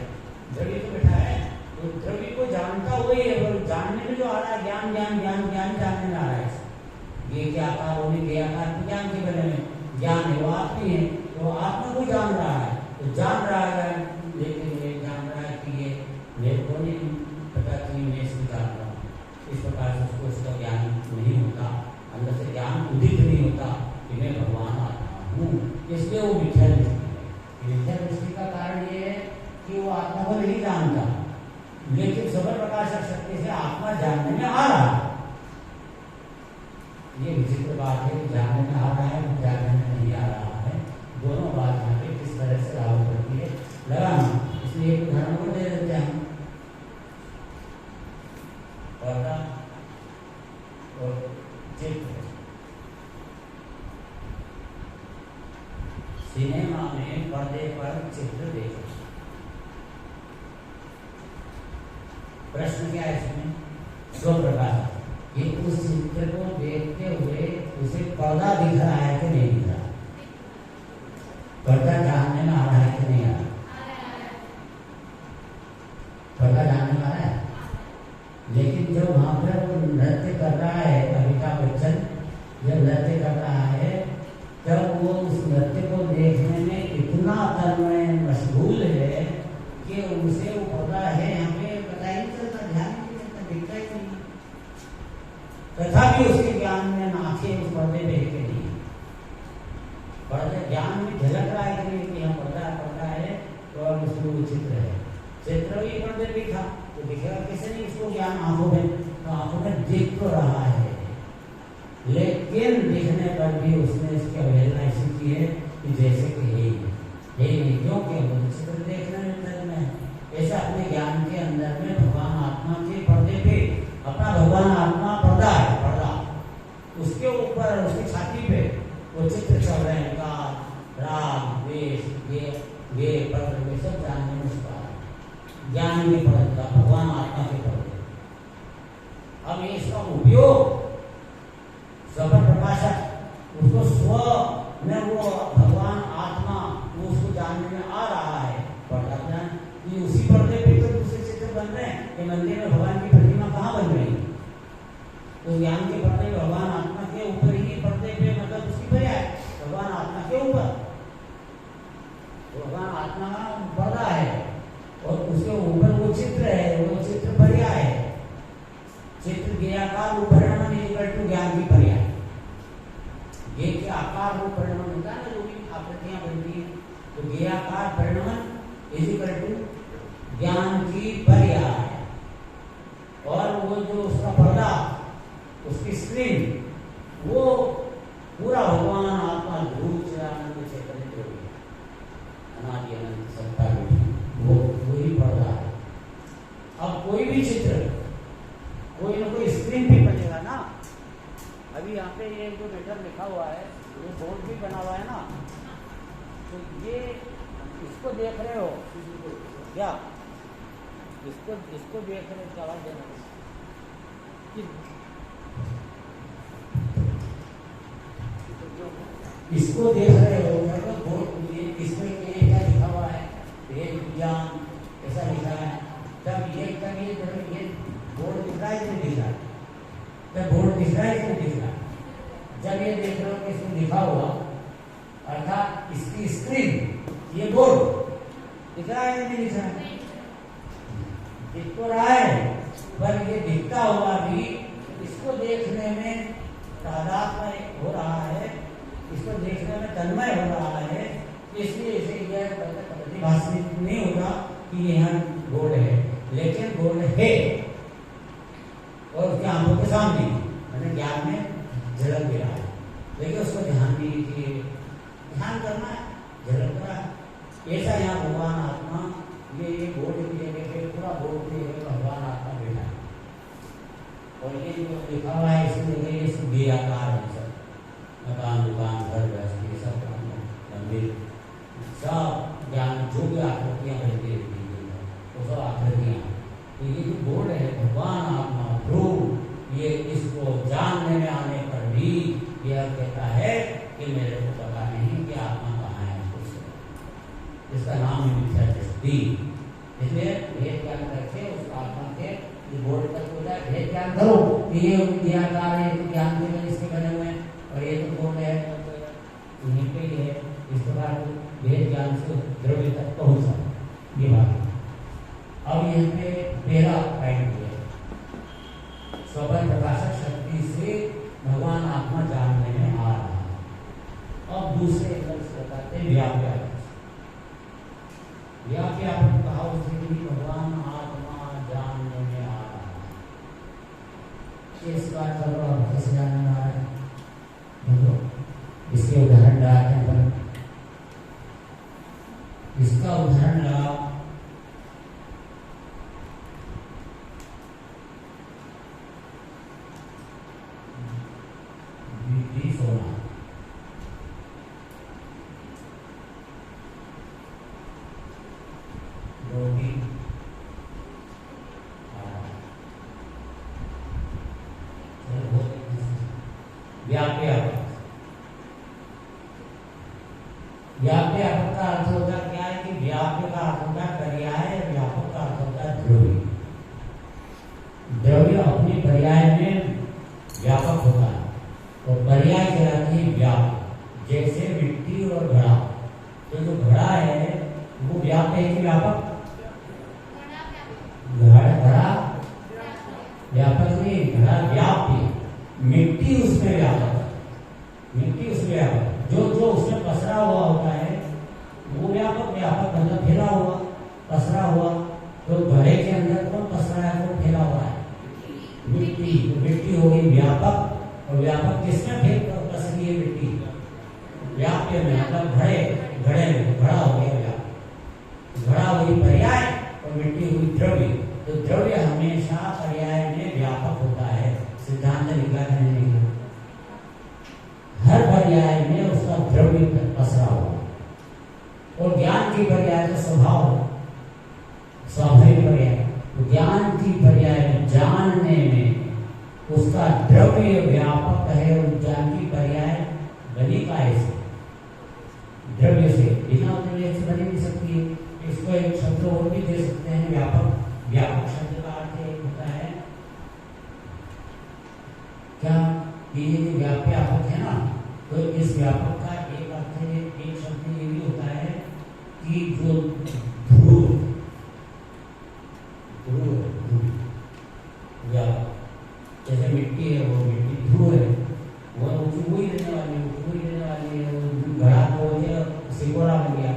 द्रव्य तो बैठा है, तो द्रव्य को जानता हुआ ही है, जानने में जो आ रहा है ज्ञान ज्ञान ज्ञान ज्ञान जानने में आ रहा है। ये क्या आकार होने के आकार के ज्ञान के बारे में ज्ञान है, वो आत्मा है, तो आत्मा को जान रहा है, तो जान रहा है, लेकिन ये जान रहा है कि ये मेरे को नहीं पता कि मैं इसको जान रहा हूँ। इस प्रकार से उसको उसका ज्ञान नहीं होता, अंदर से ज्ञान उदित नहीं होता कि मैं भगवान आत्मा हूँ, इसलिए वो मिथ्या दृष्टि है। मिथ्या दृष्टि का कारण ये है कि वो आत्मा को नहीं जानता, लेकिन सबर प्रकाशक शक्ति से आत्मा जानने में आ रहा है। ये विचित्र बात है, जानने में आ रहा है, जानने में नहीं आ रहा है, दोनों बात यहाँ पे किस तरह से लागू करती है लगाना। इसलिए एक उदाहरण को दे देते हैं, पर्दा और चित्र। सिनेमा में पर्दे पर चित्र देखे, प्रश्न क्या है इसमें? स्वप्रकाश, ये उस चित्र को देखते हुए उसे पर्दा दिख रहा है कि नहीं दिख रहा? पर्दा जानने में आ रहा है कि नहीं आ रहा? पर्दा जानने में आ रहा है, लेकिन जब वहां पर वो नृत्य कर रहा है, अमिताभ बच्चन जब नृत्य कर रहा है, तब वो उस नृत्य को देखने में इतना तन्मय मशगूल है कि उसे वो पर्दा है यहाँ पे पता ही नहीं चलता, ध्यान नहीं देता, दिखता ही नहीं। तथापि उसके ज्ञान में आंखें उस पर्दे पे है कि नहीं, पर्दे ज्ञान में झलक रहा है कि नहीं कि यहाँ पर्दा है और उसमें वो चित्र है। चित्र भी पर्दे पे था तो दिखेगा कैसे नहीं उसको ज्ञान आंखों में, तो आंखों में दिख तो रहा है, लेकिन दिखने पर भी उसने इसकी अवहेलना ऐसी की है कि जैसे कि है ही क्योंकि वो चित्र देखने में ऐसा अपने ज्ञान के अंदर में भगवान आत्मा के पर्दे पे अपना भगवान आत्मा पर्दा है, पर्दा उसके ऊपर उसकी छाती पे वो चित्र चल रहे हैं, का राग वेश ये पत्र वे सब जानने में उसका ज्ञान में पर्दा, भगवान आत्मा के पर्दे। अब ये इसका उपयोग सबर प्रकाशक उसको स्व में वो भगवान आत्मा वो उसको जानने में आ रहा है, पर्दा ज्ञान ये उसी पर्दे पे तो दूसरे चित्र बन रहे हैं कि मंदिर में भगवान की प्रतिमा कहाँ बन रही है, तो ज्ञान के पर्दे भगवान आत्मा के ऊपर ही पर्दे पे, मतलब उसकी पर्याय भगवान आत्मा के ऊपर, भगवान आत्मा का पर्दा है और उसके ऊपर वो चित्र है, वो चित्र पर्याय है। चित्र ज्ञाकार रूप परिणाम इक्वल टू ज्ञान की पर्याय। ये के आकार रूप परिणाम होता है ना, जो भी आकृतियां बनती है, तो ज्ञाकार परिणाम इक्वल टू ज्ञान की पर्याय। और वो जो उसका पर्दा, उसकी स्क्रीन, वो पूरा भगवान आत्मा ध्रुव चिदानंद चैतन्य जो है, अनादि अनंत सत्ता वो ही पर्दा है। अब कोई भी चित्र कोई ना कोई स्क्रीन भी बनेगा ना। अभी यहाँ पे ये जो मैटर लिखा हुआ है, ये बोर्ड भी बना हुआ है ना, तो ये इसको देख रहे हो क्या? इसको देख रहे हो, आवाज देना इसको देख रहे हो, मतलब बोर्ड इसमें क्या लिखा हुआ है, विज्ञान ऐसा लिखा है, तब ये बोर्ड दिख रहा है कि नहीं दिख रहा? जब बोर्ड दिख रहा है कि नहीं दिख रहा? जब ये देख रहे हो कि इसमें लिखा हुआ, अर्थात इसकी स्क्रीन, ये बोर्ड दिख रहा है कि नहीं दिख रहा? दिख तो रहा है, पर ये दिखता हुआ भी इसको देखने में तादात्म्य हो रहा है, इसको देखने में तन्मय हो रहा है, इसलिए इसे यह प्रतिभाषित नहीं होगा कि ये यहाँ बोर्ड है, लेकिन बोर्ड है और उसके आंखों के सामने, मैंने ज्ञान में झलक दे रहा है, लेकिन उसको ध्यान नहीं दिए, ध्यान करना है, झलक रहा है, ऐसा यहाँ भगवान आत्मा ये बोर्ड की जगह पे पूरा बोर्ड पे भगवान आत्मा बैठा है और ये जो लिखा हुआ है इसकी जगह ये सिद्धि आकार है सब मकान दुकान घर गृहस्थी सब मंदिर सब ज्ञान जो भी आकृतियाँ बनती रहती है वो सब आकृतियाँ। तो ये जो बोर्ड है भगवान आत्मा ध्रुव ये इसको जानने में आने पर भी यह कहता है कि मेरे को पता नहीं कि आत्मा कहाँ है कुछ इसका नाम है मिथ्या दृष्टि। इसलिए भेद ज्ञान करके उस आत्मा के बोर्ड तक हो जाए भेद ज्ञान करो कि ये विद्याकार है ज्ञान के लिए इसके बने हुए हैं और ये तो बोर्ड है यहीं पे ही है। इस प्रकार भेद ज्ञान से द्रव्य तक पहुंच जाए ये बात। अब यहाँ पे पहला पॉइंट है स्वयं प्रकाशक शक्ति से भगवान आत्मा जानने में आ रहा है। अब दूसरे एंगल से बताते हैं व्याप्यापक। व्याप्यापक कहा उसे भी भगवान आत्मा जानने में आ रहा है। इस बात का कैसे जानने में आ रहा है देखो इसके उदाहरण लगाते हैं। इसका उदाहरण लगा सोना रोटी व्याप्यापक। व्याप्यापक का अर्थ होता क्या है कि व्याप्य का अर्थ होता है पर्याय व्यापक का अर्थ होता है द्रव्य। द्रव्य अपने पर्याय में व्यापक होता है और पर्याय कहलाती है व्यापक। जैसे मिट्टी और घड़ा तो जो घड़ा है वो व्याप्य है कि व्यापक? घड़ा व्यापक नहीं घड़ा व्याप्य। मिट्टी उसमें व्यापक मिट्टी उसमें व्यापक जो जो उसमें पसरा हुआ होता है वो व्यापक व्यापक मतलब फैला हुआ पसरा हुआ। तो घड़े के अंदर कौन पसरा है वो फैला हुआ है मिट्टी। तो मिट्टी हो गई व्यापक और व्यापक किसमें पसरी है मिट्टी? व्याप्य में मतलब घड़े में घड़ा हो गया व्यापक। घड़ा हुई पर्याय और मिट्टी हुई द्रव्य। तो द्रव्य हमेशा पर्याय में व्यापक होता है। सिद्धांत निकला करने का हर पर्याय में उसका द्रव्य पसरा हुआ और ज्ञान की पर्याय तो स्वभाव स्वाभाविक पर्याय। तो ज्ञान की पर्याय में जानने में उसका द्रव्य व्यापक है और ज्ञान की पर्याय बनी काय से द्रव्य से बिना द्रव्य से बनी नहीं सकती है। इसको एक शब्द और भी दे सकते हैं व्यापक। व्यापक शब्द का अर्थ एक होता है क्या कि ये जो व्याप्यापक है ना तो इस व्यापक का एक अर्थ है एक शब्द ये भी होता है कि जो ध्रुव व्यापक जैसे मिट्टी है वो मिट्टी ध्रुव है वो ऊँची रहने वाली है। वो घड़ा तो सिकोड़ा बन गया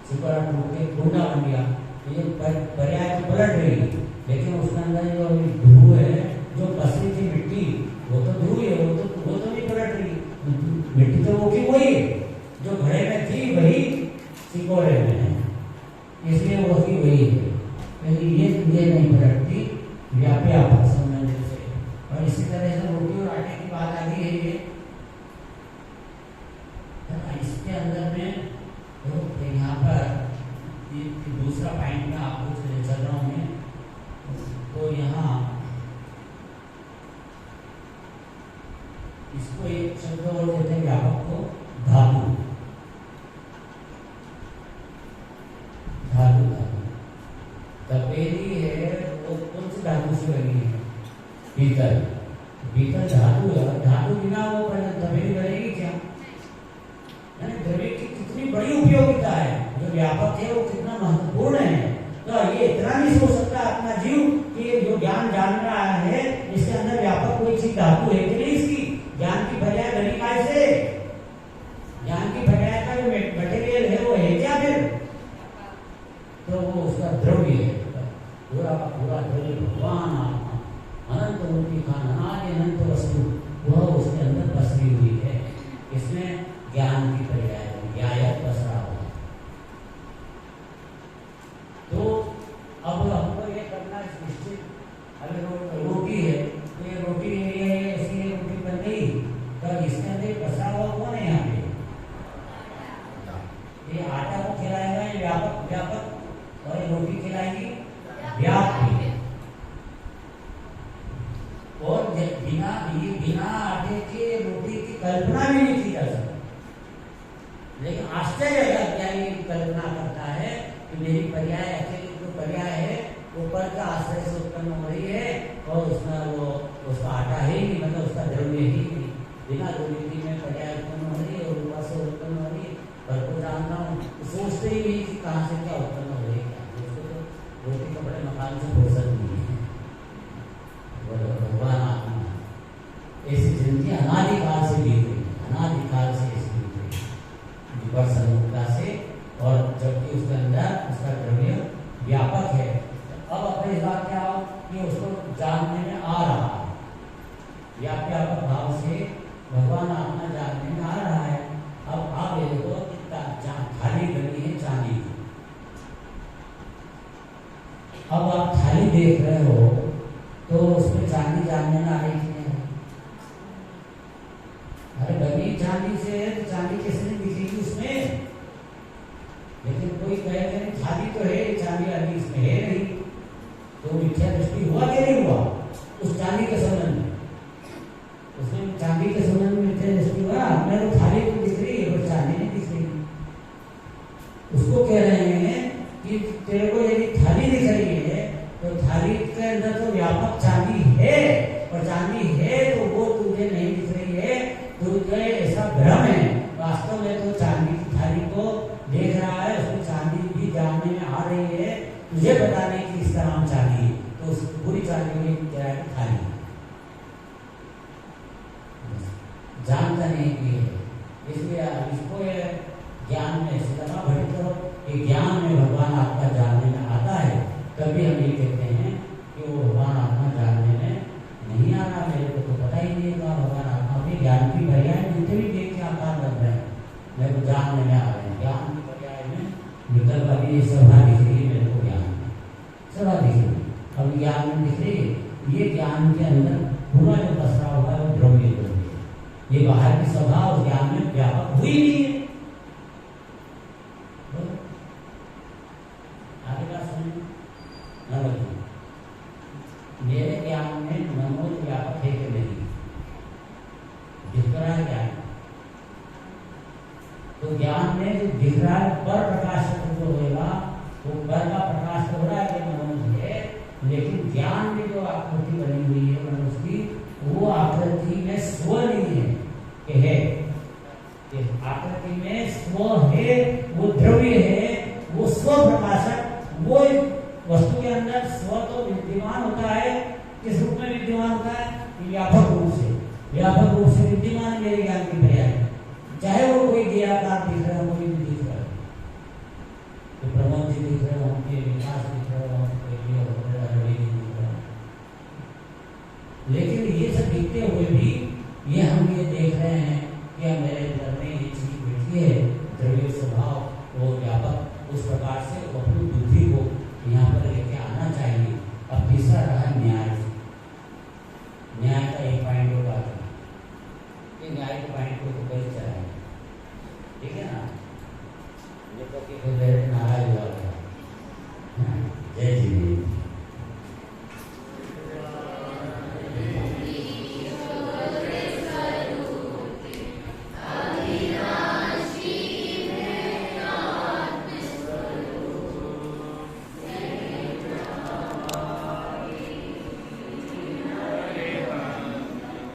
सिकोड़ा टूट के टूटा बन गया। ये पर्याय तो पलट रही है लेकिन उसके अंदर जो ध्रुव है जो पसरी थी मिट्टी वो तो ध्रुव है वो तो नहीं पलट रही। मिट्टी तो वो की वही है जो घड़े में थी वही सिकोड़े में है इसलिए वो की वही है। ये नहीं पलटती व्याप्यापक संबंध से। और इसी तरह से रोटी और आटे की बात आ गई है ये इसके अंदर में तो यहाँ पर दूसरा पॉइंट में आपको चल रहा हूँ मैं। तो यहाँ इसको एक शब्द और देते हैं व्यापक को धातु। तपेली है वो कौन सी धातु से बनी है? पीतल। पीतल धातु है। धातु बिना वो तपेली बनेगी क्या? द्रव्य की कितनी बड़ी उपयोगिता है जो व्यापक है वो कितना महत्वपूर्ण है। तो ये इतना नहीं सोच सकता अपना जीव कि ये जो ज्ञान जान रहा है इसके अंदर व्यापक कोई चीज धातु है कि नहीं। इसकी ज्ञान की पर्याय बनी काय से? ज्ञान की पर्याय का जो मटेरियल है वो है क्या फिर? तो वो उसका द्रव्य है। पूरा का पूरा द्रव्य भगवान आत्मा अनंत मूर्ति का अनादि अनंत वस्तु वह उसके अंदर पसरी हुई है। इसमें ज्ञान की पर्याय ज्ञायक पसरा हुआ लेकिन आश्चर्य अज्ञानी कल्पना करता है कि मेरी पर्याय अकेली जो पर्याय है वो पर का आश्रय से उत्पन्न हो रही है और उसमें वो उसका आटा ही नहीं, मतलब उसका द्रव्य ही नहीं, बिना द्रव्य में पर्याय उत्पन्न हो रही है और ऊपर से उत्पन्न हो रही है। पर को जानता हूँ तो सोचते ही नहीं कि कहाँ से क्या उत्पन्न हो रही है, उसको तो रोटी कपड़े मकान से फुर्सत नहीं है। भगवान आत्मा ऐसी जिंदगी अनादिकाल से बीत रही है, अनादिकाल से ऐसी बीत रही है विपर सन्मुखता से, और जबकि उसके अंदर उसका द्रव्य व्यापक है। अब अपने इस बात क्या हो कि उसको जानने में आ रहा है, व्यापक भाव से भगवान आत्मा जानने में आ रहा है। अब आप ये देखो थाली बनी है चांदी की, अब आप थाली देख रहे हो तो उसमें चांदी जानने में आ रही है। अरे बनी चांदी से है तो चांदी कैसे नहीं दिखेगी उसमें, लेकिन कोई कहे थाली तो है, चांदी अभी इसमें है नहीं, तो मिथ्या दृष्टि हुआ कि नहीं हुआ उस चांदी के संबंध में, उसमें चांदी के संबंध में मिथ्या दृष्टि हुआ। अपने तो थाली तो दिख रही है पर चांदी नहीं दिख रही। उसको कह रहे हैं कि तेरे को यदि थाली दिख रही है तो थाली के अंदर तो व्यापक चांदी है, और चांदी है तो वो तुझे नहीं दिख रही है, तुझे ऐसा भ्रम है। वास्तव में तो चांदी की थाली को देख रहा है, उसमें चांदी भी जानने में आ रही है, तुझे पता नहीं कि इसका नाम चांदी है, तो उस पूरी चांदी में क्या है थाली जानता नहीं कि है। इसलिए इसको ज्ञान में सीधा भटक करो कि ज्ञान में भगवान आत्मा जानने में आता है, तभी हम ये कहते हैं कि वो भगवान आत्मा जानने में नहीं आ रहा, मेरे को तो पता ही नहीं था भगवान आत्मा भी ज्ञान की पर्याय जितने भी देख के आकार बन रहे हैं मेरे को जानने में आ रहे हैं। ज्ञान की पर्याय में विकल्प अभी सभा दिख रही है, मेरे को ज्ञान में सभा दिख रही है, अब ज्ञान में दिख रही है। ये ज्ञान के अंदर पूरा जो पसरा हुआ है वो द्रव्य है, ये बाहर की सभा उस ज्ञान में व्यापक हुई नहीं है। आगे बात समझ मेरे ज्ञान में मनोज व्यापक है कि नहीं, दिख रहा है ज्ञान, तो ज्ञान में जो दिख रहा है पर प्रकाश जो होगा वो पर का प्रकाश तो हो रहा है कि मनोज है, लेकिन ज्ञान में जो आकृति बनी हुई है मनोज की, वो आकृति में स्व नहीं है कि है, आकृति में स्व है, वो द्रव्य है, वो स्व प्रकाशक, वो वस्तु के अंदर स्व तो विद्यमान होता है। किस रूप में विद्यमान होता है? व्यापक रूप से, व्यापक रूप से विद्यमान मेरे ज्ञान की पर्याय, चाहे वो कोई देहाकार दिख रहा है, कोई भी दिख रहा है, तो प्रमोद जी दिख रहे हो, उनके विकास दिख रहे हो, दिख रहा है, लेकिन ये सब दिखते हुए भी ये हम ये देख रहे हैं कि मेरे अंदर में ये चीज बैठी है, द्रव्य स्वभाव वो व्यापक, उस प्रकार से अपनी बुद्धि को यहाँ पर लेके आना चाहिए। अब तीसरा रहा न्याय, न्याय